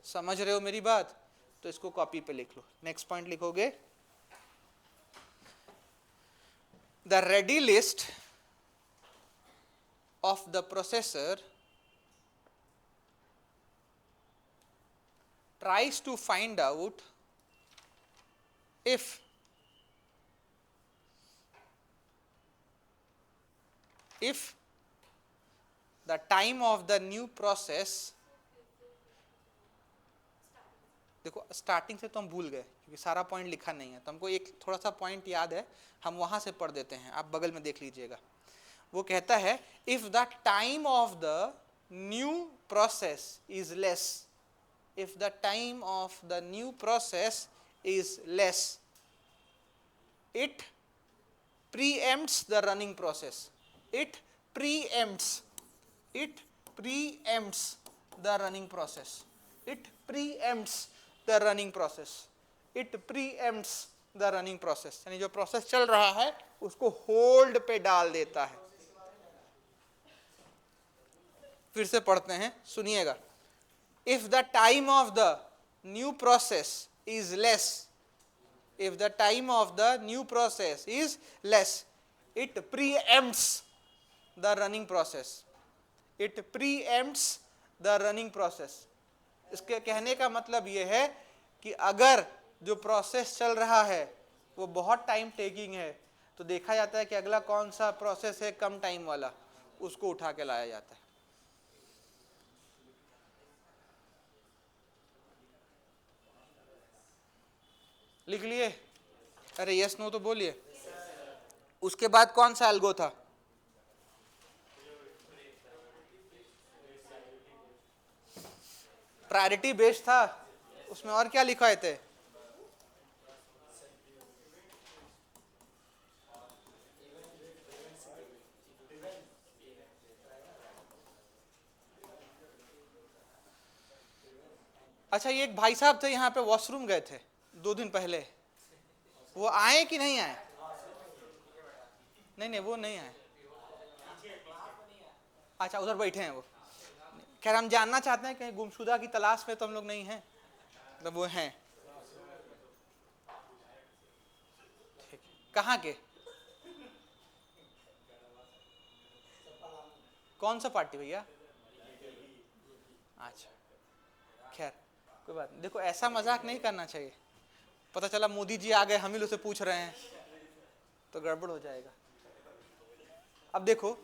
समझ रहे हो मेरी बात, तो इसको कॉपी पे लिख लो। नेक्स्ट पॉइंट लिखोगे, the ready list of the processor tries to find out if the time of the new process, देखो स्टार्टिंग से तो हम भूल गए क्योंकि सारा पॉइंट लिखा नहीं है, तो हमको एक थोड़ा सा पॉइंट याद है, हम वहां से पढ़ देते हैं, आप बगल में देख लीजिएगा। वो कहता है if the time of the new process is less, if the time of the new process is less, it preempts the running process, it preempts the running process, it preempts the running process, it preempts the running process, यानी जो process चल रहा है उसको hold पे डाल देता है। फिर से पढ़ते हैं, सुनिएगा। if the time of the new process is less, if the time of the new process is less, it preempts the running process, it preempts the running process। इसके कहने का मतलब ये है कि अगर जो प्रोसेस चल रहा है वो बहुत टाइम टेकिंग है, तो देखा जाता है कि अगला कौन सा प्रोसेस है कम टाइम वाला, उसको उठा के लाया जाता है। लिख लिए? अरे यस नो तो बोलिए। उसके बाद कौन सा एल्गो था? प्रायोरिटी बेस्ड था। उसमें और क्या लिखा थे? अच्छा, ये एक भाई साहब थे यहाँ पे, वॉशरूम गए थे 2 दिन पहले, वो आए कि नहीं आए? नहीं वो नहीं आए। अच्छा, उधर बैठे हैं वो। खैर हम जानना चाहते हैं कहीं गुमशुदा की तलाश में तो हम लोग नहीं हैं, मतलब वो हैं। ठीक, कहाँ के? कौन सा पार्टी भैया? अच्छा, खैर कोई बात नहीं। देखो ऐसा मजाक नहीं करना चाहिए, पता चला मोदी जी आ गए, हम ही लोग से पूछ रहे हैं तो गड़बड़ हो जाएगा। अब देखो,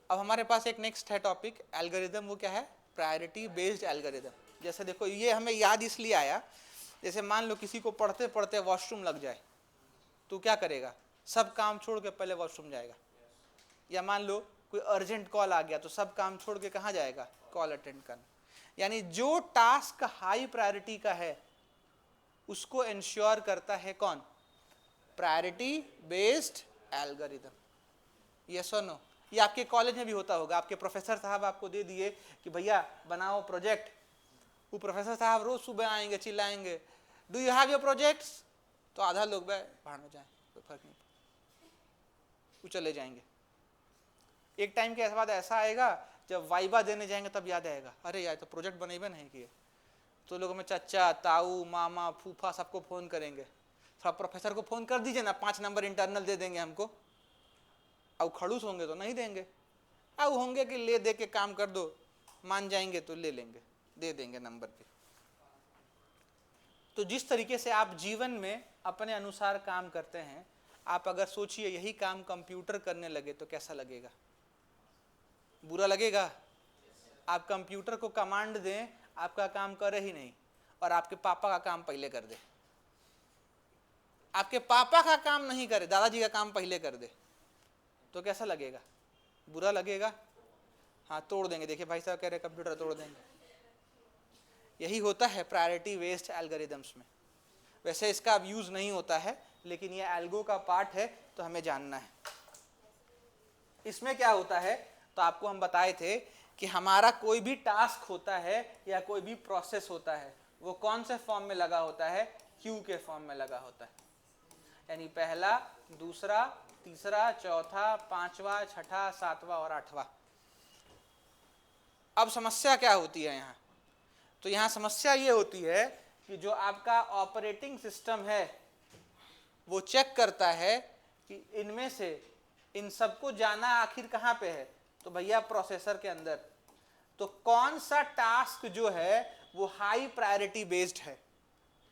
अब हमारे पास एक नेक्स्ट है टॉपिक एल्गोरिदम। वो क्या है? Priority based algorithm. जैसे देखो, ये हमें याद इसलिए आया, जैसे मान लो किसी को पढ़ते पढ़ते वॉशरूम लग जाए, तो क्या करेगा? सब काम छोड़ के पहले वॉशरूम जाएगा। या मान लो कोई अर्जेंट कॉल आ गया तो सब काम छोड़ के कहाँ जाएगा? कॉल अटेंड करना। यानी जो टास्क हाई प्रायोरिटी का है उसको इंश्योर करता है कौन? Priority based algorithm. यस और नो? ये आपके कॉलेज में भी होता होगा, आपके प्रोफेसर साहब आपको दे दिए कि भैया बनाओ प्रोजेक्ट, वो प्रोफेसर साहब रोज सुबह आएंगे, चिल्लाएंगे do you have your projects, तो आधा लोग बाहर में जाए, कोई फर्क नहीं, वो चले जाएंगे। एक टाइम के बाद ऐसा आएगा जब वाइबा देने जाएंगे तब याद आएगा, अरे यार तो प्रोजेक्ट बनेबे नहीं किए। तो लोग में चाचा, ताऊ, मामा, फूफा सबको फोन करेंगे, थोड़ा प्रोफेसर को फोन कर दीजिए ना, 5 नंबर इंटरनल दे देंगे हमको। अब खड़ूस होंगे तो नहीं देंगे, अब होंगे कि ले दे के काम कर दो, मान जाएंगे तो ले लेंगे, दे देंगे नंबर पे। तो जिस तरीके से आप जीवन में अपने अनुसार काम करते हैं, आप अगर सोचिए यही काम कंप्यूटर करने लगे तो कैसा लगेगा? बुरा लगेगा। आप कंप्यूटर को कमांड दें आपका काम करे ही नहीं, और आपके पापा का काम पहले कर दे, आपके पापा का काम नहीं करे, दादाजी का काम पहले कर दे, तो कैसा लगेगा? बुरा लगेगा। हाँ, तोड़ देंगे। देखिए भाई साहब कह रहे कंप्यूटर तोड़ देंगे। यही होता है प्रायोरिटी बेस्ड एल्गोरिदम्स में। वैसे इसका अब यूज नहीं होता है, लेकिन ये एल्गो का पार्ट है तो हमें जानना है। इसमें क्या होता है, तो आपको हम बताए थे कि हमारा कोई भी टास्क होता है या कोई भी प्रोसेस होता है, वो कौन से फॉर्म में लगा होता है? क्यू के फॉर्म में लगा होता है। यानी पहला, दूसरा, तीसरा, चौथा, पांचवा, छठा, सातवां और आठवां। अब समस्या क्या होती है यहाँ? तो यहाँ समस्या ये होती है कि जो आपका ऑपरेटिंग सिस्टम है वो चेक करता है कि इनमें से इन सबको जाना आखिर कहाँ पे है, तो भैया प्रोसेसर के अंदर। तो कौन सा टास्क जो है वो हाई प्रायोरिटी बेस्ड है,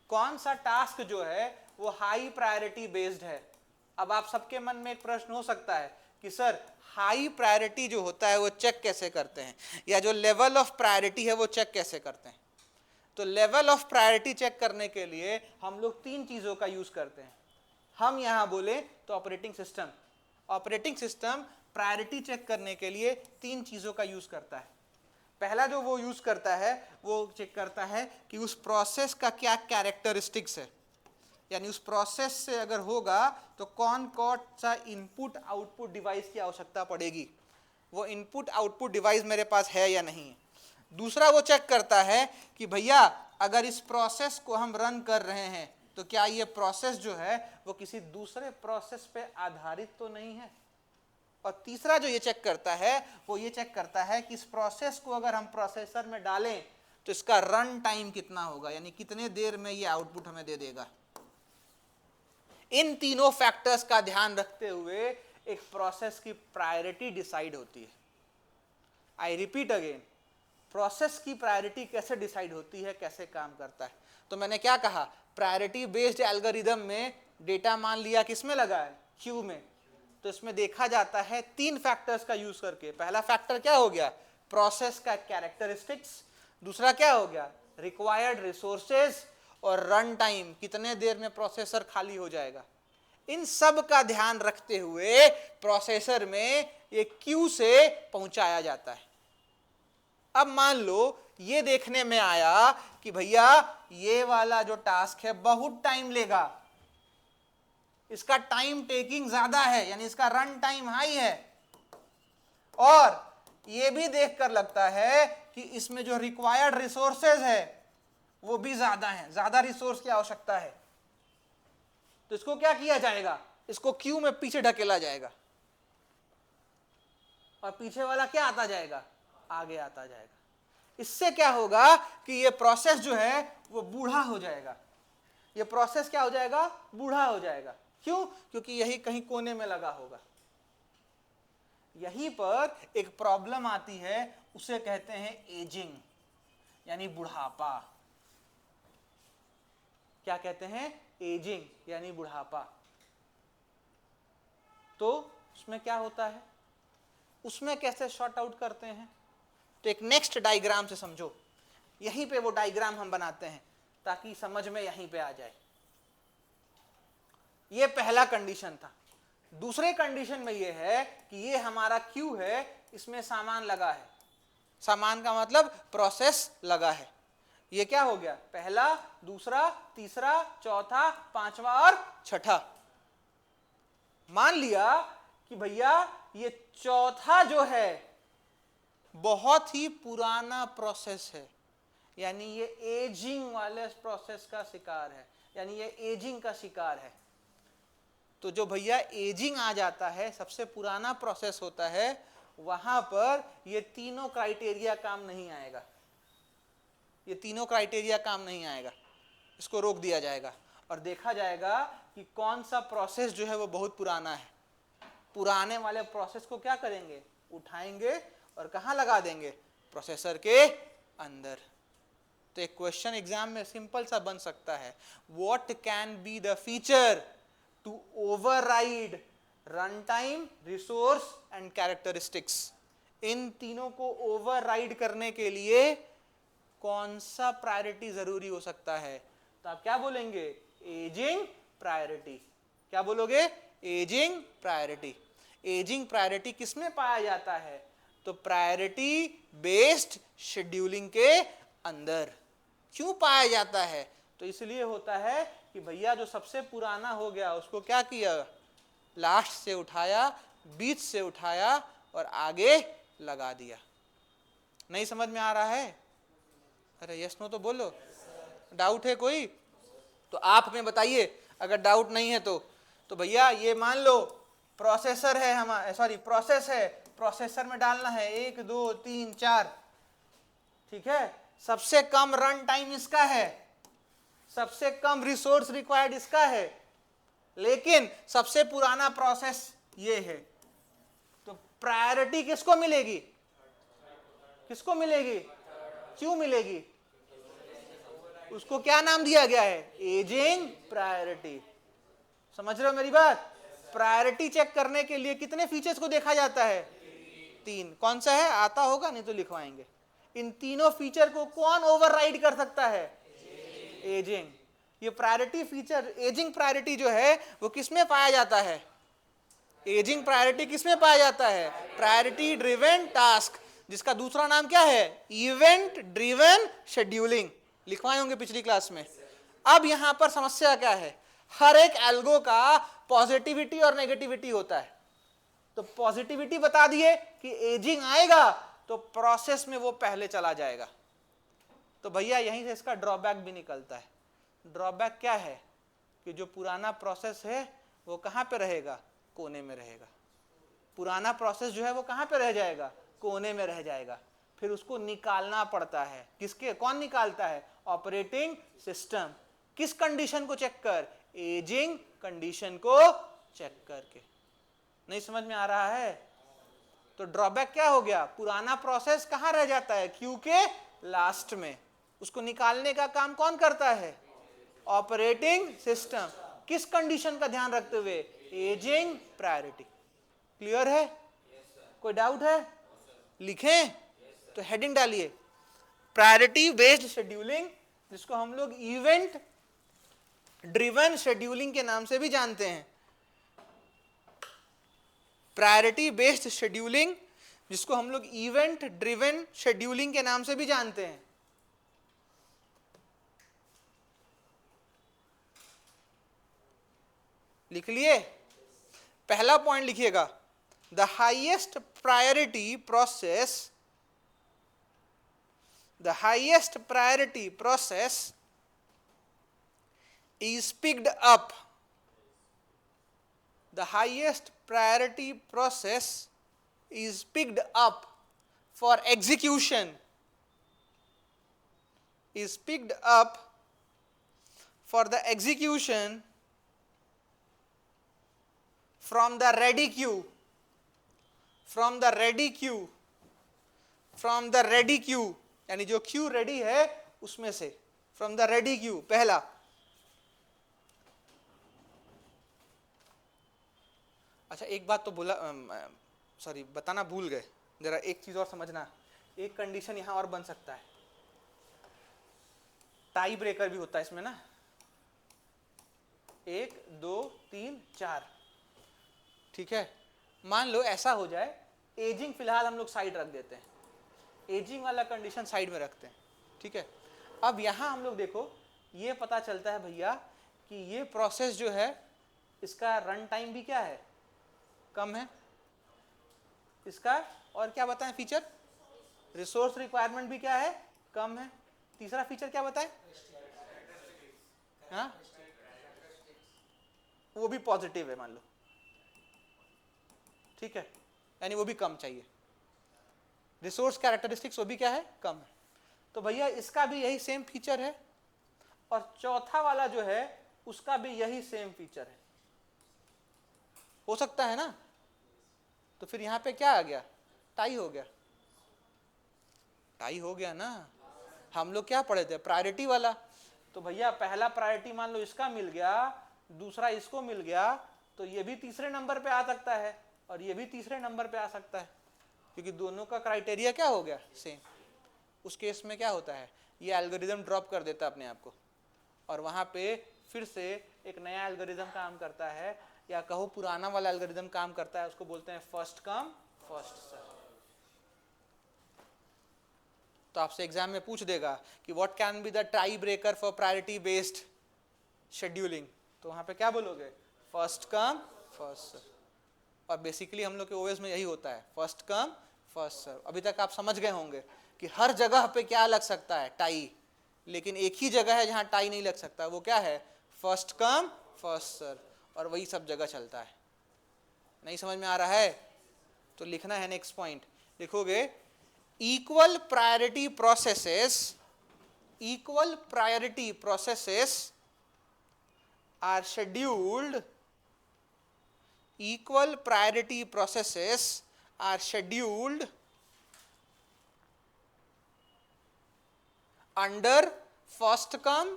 कौन सा टास्क जो है वो हाई प्रायोरिटी बेस्ड है, अब आप सबके मन में एक प्रश्न हो सकता है कि सर हाई प्रायोरिटी जो होता है वो चेक कैसे करते हैं, या जो लेवल ऑफ प्रायोरिटी है वो चेक कैसे करते हैं। तो लेवल ऑफ प्रायोरिटी चेक करने के लिए हम लोग तीन चीजों का यूज करते हैं। हम यहां बोले तो ऑपरेटिंग सिस्टम प्रायोरिटी चेक करने के लिए तीन चीजों का यूज करता है। पहला जो वो यूज करता है वो चेक करता है कि उस प्रोसेस का क्या कैरेक्टरिस्टिक्स है, यानी उस प्रोसेस से अगर होगा तो कौन सा इनपुट आउटपुट डिवाइस की आवश्यकता पड़ेगी, वो इनपुट आउटपुट डिवाइस मेरे पास है या नहीं है। दूसरा वो चेक करता है कि भैया अगर इस प्रोसेस को हम रन कर रहे हैं तो क्या ये प्रोसेस जो है वो किसी दूसरे प्रोसेस पे आधारित तो नहीं है। और तीसरा जो ये चेक करता है वो ये चेक करता है कि इस प्रोसेस को अगर हम प्रोसेसर में डालें तो इसका रन टाइम कितना होगा, यानी कितने देर में ये आउटपुट हमें दे देगा। इन तीनों फैक्टर्स का ध्यान रखते हुए एक प्रोसेस की प्रायोरिटी डिसाइड होती है। आई रिपीट अगेन, प्रोसेस की प्रायोरिटी कैसे डिसाइड होती है, कैसे काम करता है। तो मैंने क्या कहा, प्रायोरिटी बेस्ड एल्गोरिदम में डेटा मान लिया किसमें लगा है, क्यू में। तो इसमें देखा जाता है तीन फैक्टर्स का यूज करके। पहला फैक्टर क्या हो गया, प्रोसेस का कैरेक्टरिस्टिक्स। दूसरा क्या हो गया, रिक्वायर्ड रिसोर्सेज। और रन टाइम, कितने देर में प्रोसेसर खाली हो जाएगा। इन सब का ध्यान रखते हुए प्रोसेसर में ये क्यू से पहुंचाया जाता है। अब मान लो ये देखने में आया कि भैया ये वाला जो टास्क है बहुत टाइम लेगा, इसका टाइम टेकिंग ज्यादा है, यानी इसका रन टाइम हाई है। और ये भी देखकर लगता है कि इसमें जो रिक्वायर्ड रिसोर्सेज है वो भी ज्यादा है, ज्यादा रिसोर्स की आवश्यकता है। तो इसको क्या किया जाएगा, इसको क्यू में पीछे ढकेला जाएगा। और पीछे वाला क्या आता जाएगा, आगे आता जाएगा। इससे क्या होगा कि ये प्रोसेस जो है वो बूढ़ा हो जाएगा। ये प्रोसेस क्या हो जाएगा, बूढ़ा हो जाएगा। क्यों, क्योंकि यही कहीं कोने में लगा होगा। यहीं पर एक प्रॉब्लम आती है, उसे कहते हैं एजिंग, यानी बुढ़ापा। क्या कहते हैं, एजिंग यानी बुढ़ापा। तो उसमें क्या होता है, उसमें कैसे शॉर्ट आउट करते हैं। तो एक नेक्स्ट डायग्राम से समझो, यहीं पे वो डायग्राम हम बनाते हैं ताकि समझ में यहीं पे आ जाए। ये पहला कंडीशन था। दूसरे कंडीशन में ये है कि ये हमारा क्यू है, इसमें सामान लगा है। सामान का मतलब प्रोसेस लगा है। ये क्या हो गया, पहला, दूसरा, तीसरा, चौथा, पांचवा और छठा। मान लिया कि भैया ये चौथा जो है बहुत ही पुराना प्रोसेस है, यानी ये एजिंग वाले प्रोसेस का शिकार है, यानी ये एजिंग का शिकार है। तो जो भैया एजिंग आ जाता है, सबसे पुराना प्रोसेस होता है, वहां पर ये तीनों क्राइटेरिया काम नहीं आएगा। ये तीनों क्राइटेरिया काम नहीं आएगा, इसको रोक दिया जाएगा और देखा जाएगा कि कौन सा प्रोसेस जो है वो बहुत पुराना है। पुराने वाले प्रोसेस को क्या करेंगे, उठाएंगे और कहाँ लगा देंगे, प्रोसेसर के अंदर। तो एक क्वेश्चन एग्जाम में सिंपल सा बन सकता है, what can be the feature to override run time, resource and characteristics. इन तीनों को ओवरराइड करने के लिए कौन सा प्रायोरिटी जरूरी हो सकता है। तो आप क्या बोलेंगे, एजिंग प्रायोरिटी। क्या बोलोगे, एजिंग प्रायोरिटी। एजिंग प्रायोरिटी किसमें पाया जाता है, तो प्रायोरिटी बेस्ड शेड्यूलिंग के अंदर। क्यों पाया जाता है, तो इसलिए होता है कि भैया जो सबसे पुराना हो गया उसको क्या किया, लास्ट से उठाया, बीच से उठाया और आगे लगा दिया। नहीं समझ में आ रहा है, अरे यस नो तो बोलो। डाउट है कोई, तो आप हमें बताइए। अगर डाउट नहीं है तो भैया ये मान लो प्रोसेसर है हमारा, सॉरी प्रोसेस है, प्रोसेसर में डालना है 1 2 3 4, ठीक है। सबसे कम रन टाइम इसका है, सबसे कम रिसोर्स रिक्वायर्ड इसका है, लेकिन सबसे पुराना प्रोसेस ये है। तो प्रायोरिटी किसको मिलेगी, किसको मिलेगी, क्यों मिलेगी, उसको क्या नाम दिया गया है, एजिंग प्रायोरिटी। समझ रहे हो मेरी बात, प्रायोरिटी चेक करने के लिए कितने फीचर्स को देखा जाता है? 3। कौन सा है? आता होगा, नहीं तो लिखवाएंगे। इन तीनों फीचर को कौन ओवरराइड कर सकता है? एजिंग। ये प्रायोरिटी फीचर, एजिंग प्रायोरिटी जो है वो किसमें पाया जाता है? एजिंग प्रायोरिटी किसमें पाया जाता है? प्रायोरिटी ड्रिवन टास्क, जिसका दूसरा नाम क्या है? Event driven scheduling. लिखवाए होंगे पिछली क्लास में। अब यहां पर समस्या क्या है? हर एक एल्गो का पॉजिटिविटी और नेगेटिविटी होता है। तो पॉजिटिविटी बता दिए कि एजिंग आएगा तो प्रोसेस में वो पहले चला जाएगा। तो भैया यहीं से इसका ड्रॉबैक भी निकलता है। ड्रॉबैक क्या है? कि जो पुराना प्रोसेस है वो कहां पे रहेगा? कोने में रहेगा। पुराना प्रोसेस जो है वो कहां पे रह जाएगा? कोने में रह जाएगा। फिर उसको निकालना पड़ता है। किसके? कौन निकालता है? Operating system. किस कंडीशन को चेक कर? एजिंग कंडीशन को चेक करके। नहीं समझ में आ रहा है? तो ड्रॉबैक क्या हो गया? पुराना प्रोसेस कहां रह जाता है? क्यू के लास्ट में। उसको निकालने का काम कौन करता है? Operating system. किस कंडीशन का ध्यान रखते हुए? Ageing priority. क्लियर है? कोई डाउट है? लिखें तो हेडिंग डालिए, प्रायोरिटी बेस्ड शेड्यूलिंग, जिसको हम लोग इवेंट ड्रिवन शेड्यूलिंग के नाम से भी जानते हैं। प्रायोरिटी बेस्ड शेड्यूलिंग, जिसको हम लोग इवेंट ड्रिवन शेड्यूलिंग के नाम से भी जानते हैं। लिख लिए? पहला पॉइंट लिखिएगा, the highest priority process, the highest priority process is picked up, the highest priority process is picked up for execution, is picked up for the execution from the ready queue, from the ready queue, from the ready queue, यानी जो Q ready है उसमें से, from the ready queue. पहला, अच्छा एक बात तो बोला, सॉरी बताना भूल गए, जरा एक चीज और समझना। एक कंडीशन यहां और बन सकता है, टाई ब्रेकर भी होता है इसमें ना। 1 2 3 4, ठीक है। मान लो ऐसा हो जाए, एजिंग फिलहाल हम लोग साइड रख देते हैं, एजिंग वाला कंडीशन साइड में रखते हैं, ठीक है। अब यहां हम लोग देखो, ये पता चलता है भैया कि ये प्रोसेस जो है इसका रन टाइम भी क्या है? कम है। इसका और क्या बताएं फीचर? रिसोर्स रिक्वायरमेंट भी क्या है? कम है। तीसरा फीचर क्या बताएं? हाँ, वो भी पॉजिटिव है मान लो, ठीक है, यानी वो भी कम चाहिए। रिसोर्स कैरेक्टरिस्टिक्स वो भी क्या है? कम है। तो भैया इसका भी यही सेम फीचर है, और चौथा वाला जो है उसका भी यही सेम फीचर है। हो सकता है ना? तो फिर यहां पे क्या आ गया? टाई हो गया। टाई हो गया ना। हम लोग क्या पढ़े थे? प्रायोरिटी वाला। तो भैया पहला प्रायोरिटी मान लो इसका मिल गया, दूसरा इसको मिल गया, तो ये भी तीसरे नंबर पे आ सकता है और ये भी तीसरे नंबर पे आ सकता है, क्योंकि दोनों का क्राइटेरिया क्या हो गया? सेम। उस केस में क्या होता है? ये एल्गोरिदम ड्रॉप कर देता है अपने आप को, और वहां पे फिर से एक नया एल्गोरिदम काम करता है, या कहो पुराना वाला एल्गोरिदम काम करता है, उसको बोलते हैं फर्स्ट कम फर्स्ट सर्व। तो आपसे एग्जाम में पूछ देगा कि what can be the tie breaker for priority based scheduling, तो वहां पे क्या बोलोगे? First come first serve. और बेसिकली हम लोग के ओएस में यही होता है, फर्स्ट कम फर्स्ट सर्व। अभी तक आप समझ गए होंगे कि हर जगह पे क्या लग सकता है? टाई। लेकिन एक ही जगह है जहां टाई नहीं लग सकता, वो क्या है? फर्स्ट कम फर्स्ट सर्व, और वही सब जगह चलता है। नहीं समझ में आ रहा है? तो लिखना है नेक्स्ट पॉइंट, लिखोगे equal priority processes, equal priority processes are scheduled, equal priority processes are scheduled under first come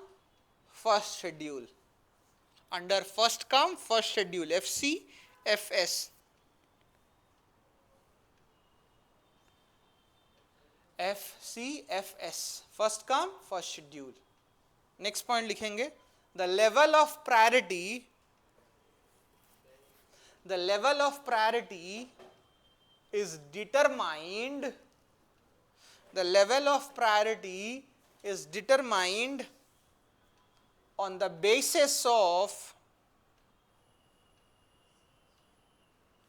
first schedule, under first come first schedule, FC FS, FCFS, first come first schedule. Next point लिखेंगे, the level of priority, the level of priority is determined, the level of priority is determined on the basis of,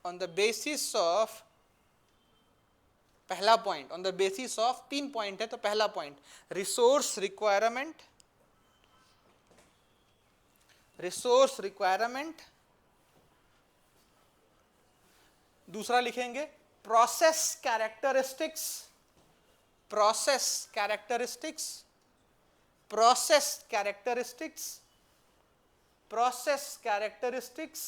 on the basis of, पहला point on the basis of, 3 point है तो पहला point resource requirement, resource requirement, दूसरा लिखेंगे process characteristics, process characteristics, process characteristics, process characteristics,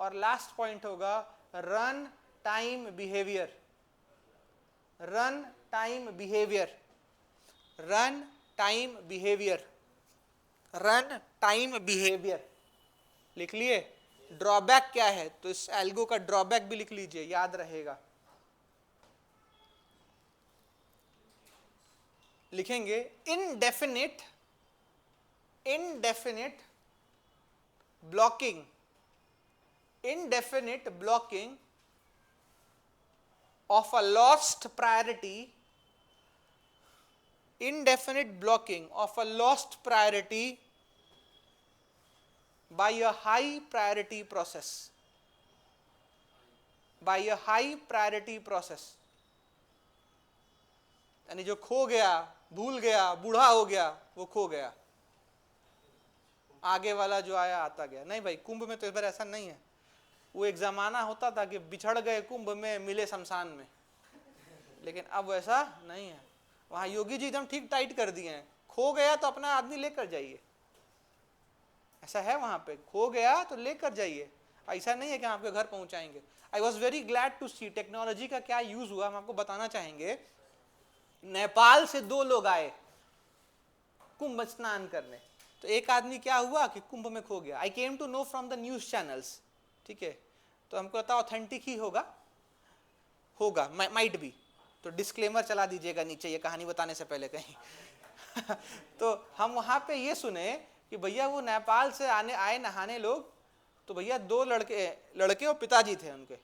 और last point होगा run time behaviour, run time behaviour, run time behaviour, run time behaviour. लिख लिए? Drawback क्या है, तो इस एल्गो का ड्रॉबैक भी लिख लीजिए, याद रहेगा। लिखेंगे indefinite, indefinite blocking, indefinite blocking of a lost priority, indefinite blocking of a lost priority by a high priority process, by a high priority process। यानी जो खो गया, भूल गया, बूढ़ा हो गया, वो खो गया, आगे वाला जो आया आता गया। नहीं भाई, कुंभ में तो इस बार ऐसा नहीं है। वो एक जमाना होता था कि बिछड़ गए कुंभ में, मिले शमशान में, लेकिन अब वैसा नहीं है। वहां योगी जी एकदम ठीक टाइट कर दिए हैं, खो गया तो अपना आदमी लेकर जाइए, ऐसा है वहां पे, खो गया तो लेकर जाइए, ऐसा नहीं है कि हम आपके घर पहुंचाएंगे। I was very glad to see technology का क्या यूज हुआ, हम आपको बताना चाहेंगे। नेपाल से 2 लोग आए कुंभ स्नान करने, तो एक आदमी क्या हुआ कि कुंभ में खो गया। I came to know from the news channels, ठीक है, तो हमको पता ऑथेंटिक ही होगा, होगा माइट बी, तो डिस्क्लेमर चला दीजिएगा नीचे ये कहानी बताने से पहले कहीं। तो हम वहां पे ये सुने कि भैया वो नेपाल से आए नहाने लोग, तो भैया 2 लड़के और पिताजी थे उनके,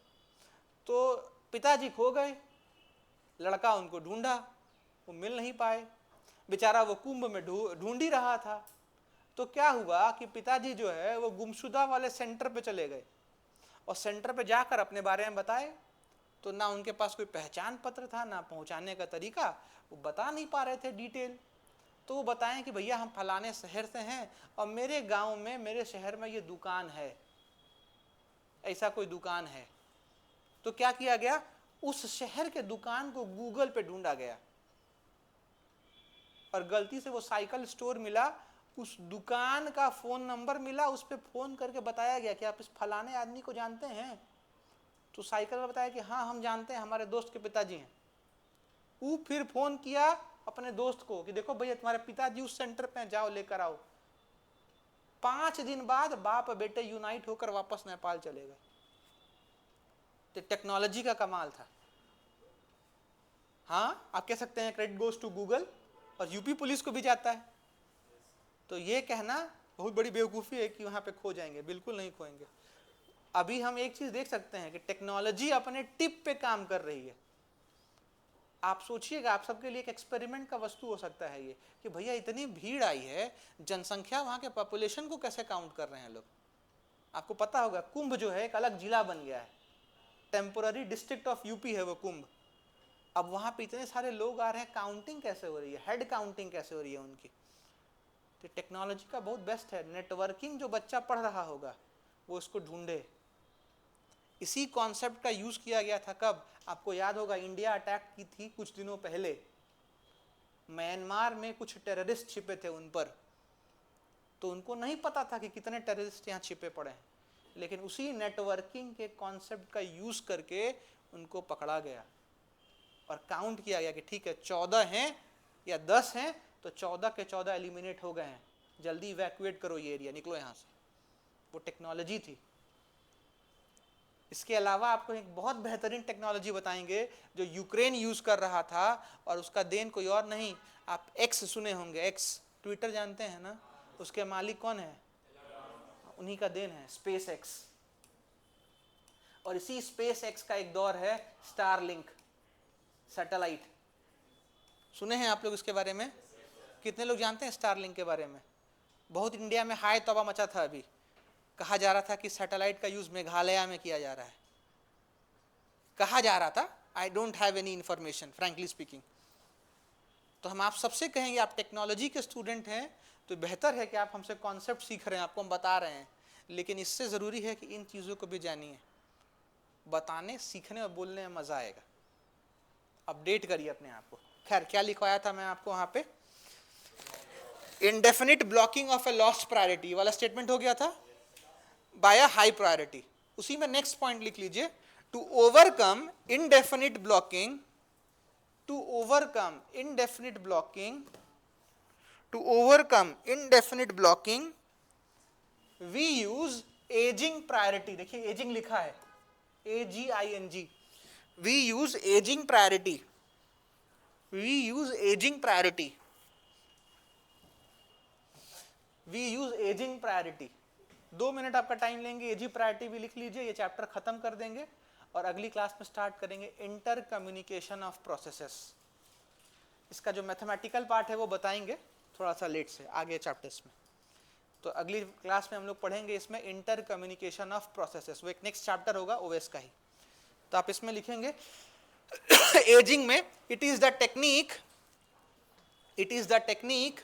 तो पिताजी खो गए, लड़का उनको ढूंढा, वो मिल नहीं पाए, बेचारा वो कुंभ में ढूंढ ही रहा था। तो क्या हुआ कि पिताजी जो है वो गुमशुदा वाले सेंटर पे चले गए, और सेंटर पे जाकर अपने बारे में बताए, तो ना उनके पास कोई पहचान पत्र था, ना पहुंचाने का तरीका, वो बता नहीं पा रहे थे डिटेल। तो वो बताएं कि भैया हम फलाने शहर से हैं, और मेरे गांव में, मेरे शहर में ये दुकान है, ऐसा कोई दुकान है। तो क्या किया गया, उस शहर के दुकान को गूगल पे ढूंढा गया, और गलती से वो साइकिल स्टोर मिला, उस दुकान का फोन नंबर मिला, उस पर फोन करके बताया गया कि आप इस फलाने आदमी को जानते हैं। तो साइकिल में बताया कि हाँ हम जानते हैं, हमारे दोस्त के पिताजी हैं। वो फिर फोन किया अपने दोस्त को कि देखो भैया तुम्हारे पिताजी उस सेंटर पे हैं, जाओ लेकर आओ। 5 दिन बाद बाप बेटे यूनाइट होकर वापस नेपाल चले गए। तो टेक्नोलॉजी का कमाल था। हाँ, आप कह सकते हैं क्रेडिट गोज टू गूगल, और यूपी पुलिस को भी जाता है। तो ये कहना बहुत बड़ी बेवकूफ़ी है कि वहाँ पे खो जाएंगे, बिल्कुल नहीं खोएंगे। अभी हम एक चीज़ देख सकते हैं कि टेक्नोलॉजी अपने टिप पे काम कर रही है। आप सोचिएगा, आप सबके लिए एक एक्सपेरिमेंट का वस्तु हो सकता है ये, कि भैया इतनी भीड़ आई है, जनसंख्या, वहाँ के पॉपुलेशन को कैसे काउंट कर रहे हैं लोग। आपको पता होगा कुंभ जो है एक अलग जिला बन गया है, टेम्पोररी डिस्ट्रिक्ट ऑफ यूपी है वो कुंभ। अब वहाँ पे इतने सारे लोग आ रहे हैं, काउंटिंग कैसे हो रही है, हेड काउंटिंग कैसे हो रही है उनकी। तो टेक्नोलॉजी का बहुत बेस्ट है। नेटवर्किंग जो बच्चा पढ़ रहा होगा वो इसको ढूंढे। इसी कॉन्सेप्ट का यूज किया गया था कब, आपको याद होगा, इंडिया अटैक की थी कुछ दिनों पहले, म्यांमार में कुछ टेररिस्ट छिपे थे उन पर। तो उनको नहीं पता था कि कितने टेररिस्ट यहाँ छिपे पड़े हैं, लेकिन उसी नेटवर्किंग के कॉन्सेप्ट का यूज करके उनको पकड़ा गया और काउंट किया गया कि ठीक है 14 हैं या 10 हैं, तो 14 के 14 एलिमिनेट हो गए हैं, जल्दी इवैक्यूएट करो ये एरिया, निकलो यहाँ से। वो टेक्नोलॉजी थी। इसके अलावा आपको एक बहुत बेहतरीन टेक्नोलॉजी बताएंगे जो यूक्रेन यूज कर रहा था, और उसका देन कोई और नहीं, आप एक्स सुने होंगे, एक्स ट्विटर जानते हैं ना, उसके मालिक कौन है, उन्हीं का देन है, स्पेस एक्स। और इसी स्पेस एक्स का एक दौर है स्टारलिंक सैटेलाइट, सुने हैं आप लोग इसके बारे में? कितने लोग जानते हैं स्टारलिंक के बारे में? बहुत इंडिया में हाय तौबा मचा था, अभी कहा जा रहा था कि सैटेलाइट का यूज मेघालय में किया जा रहा है, कहा जा रहा था, I don't have any information frankly speaking. तो हम आप सबसे कहेंगे, आप टेक्नोलॉजी के स्टूडेंट हैं तो बेहतर है कि आप हमसे कॉन्सेप्ट सीख रहे हैं, आपको हम बता रहे हैं, लेकिन इससे ज़रूरी है कि इन चीज़ों को भी जानिए, बताने सीखने और बोलने में मज़ा आएगा। अपडेट करिए अपने आप को। खैर, क्या लिखवाया था मैं आपको वहाँ पे, indefinite blocking of a lost priority वाला स्टेटमेंट हो गया था बाय अ हाई प्रायोरिटी। उसी में नेक्स्ट पॉइंट लिख लीजिए, to overcome indefinite blocking, to overcome indefinite blocking, to overcome indefinite blocking we use aging priority. देखिए एजिंग लिखा है, AGING, we use aging priority, we use aging priority, we use aging priority. 2 minute आपका time लेंगे, एजी priority भी लिख लीजिए, ये चैप्टर खत्म कर देंगे और अगली क्लास में स्टार्ट करेंगे इंटर कम्युनिकेशन ऑफ प्रोसेसेस। इसका जो मैथमेटिकल पार्ट है वो बताएंगे थोड़ा सा लेट से आगे चैप्टर्स में, तो अगली क्लास में हम लोग पढ़ेंगे इसमें इंटर कम्युनिकेशन ऑफ प्रोसेसेस, वो एक नेक्स्ट चैप्टर होगा ओएस का ही। तो आप इसमें लिखेंगे एजिंग में, it is the technique, it is the technique,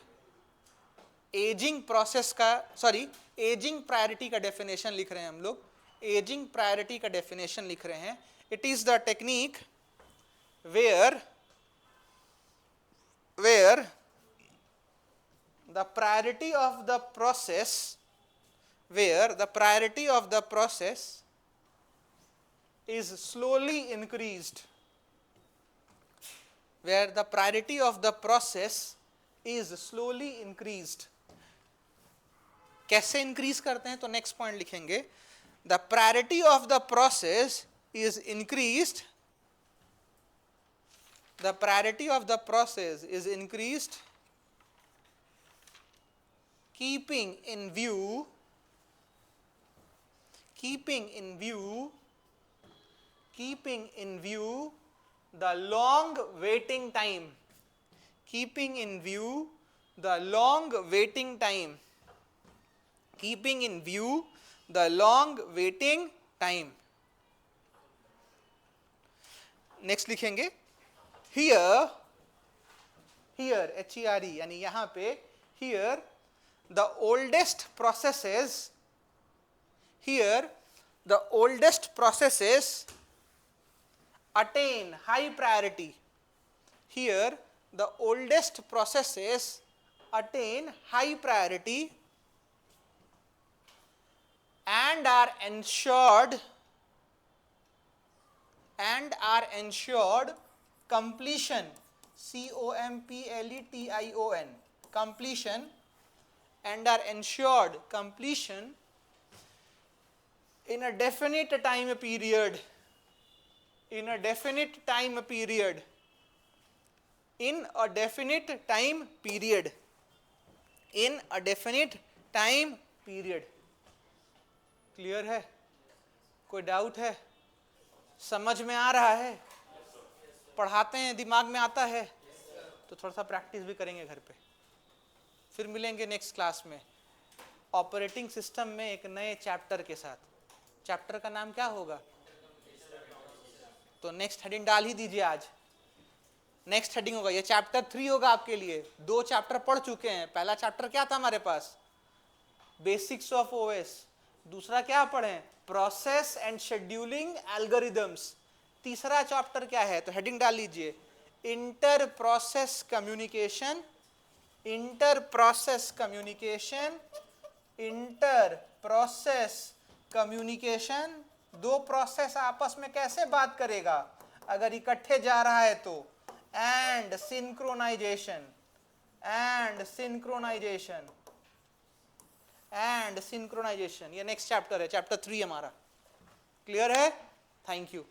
ageing process का, सॉरी एजिंग प्रायोरिटी का डेफिनेशन लिख रहे हैं हम लोग, एजिंग प्रायोरिटी का डेफिनेशन लिख रहे हैं, it is the technique where the priority of the process, where the priority of the process is slowly increased, where the priority of the process is slowly increased। कैसे increase करते हैं, तो next point लिखेंगे, the priority of the process is increased, the priority of the process is increased keeping in view the long waiting time, keeping in view the long waiting time, keeping in view the long waiting time। Next लिखेंगे here HERE, यानी यहां पे here the oldest processes, here the oldest processes attain high priority, here the oldest processes attain high priority and are ensured completion, COMPLETION, completion, and are ensured completion in a definite time period, in a definite time period, in a definite time period, in a definite time period। Clear है? कोई doubt है? समझ में आ रहा है? पढ़ाते हैं, दिमाग में आता है, तो थोड़ा सा प्रैक्टिस भी करेंगे घर पे। फिर मिलेंगे नेक्स्ट क्लास में ऑपरेटिंग सिस्टम में एक नए चैप्टर के साथ। चैप्टर का नाम क्या होगा? तो नेक्स्ट हेडिंग डाल ही दीजिए आज। नेक्स्ट हेडिंग होगा, ये चैप्टर 3 होगा आपके लिए। 2 चैप्टर पढ़ चुके हैं। पहला चैप्टर क्या था हमारे पास? Basics of OS. दूसरा क्या पढ़े? Process and scheduling algorithms. तीसरा चैप्टर क्या है? तो हेडिंग डाल लीजिए, inter process communication, inter process communication, inter process communication. 2 process आपस में कैसे बात करेगा अगर इकट्ठे जा रहा है तो? And synchronization, and synchronization, and synchronization. ये नेक्स्ट चैप्टर है, चैप्टर 3 हमारा। क्लियर है? Thank you.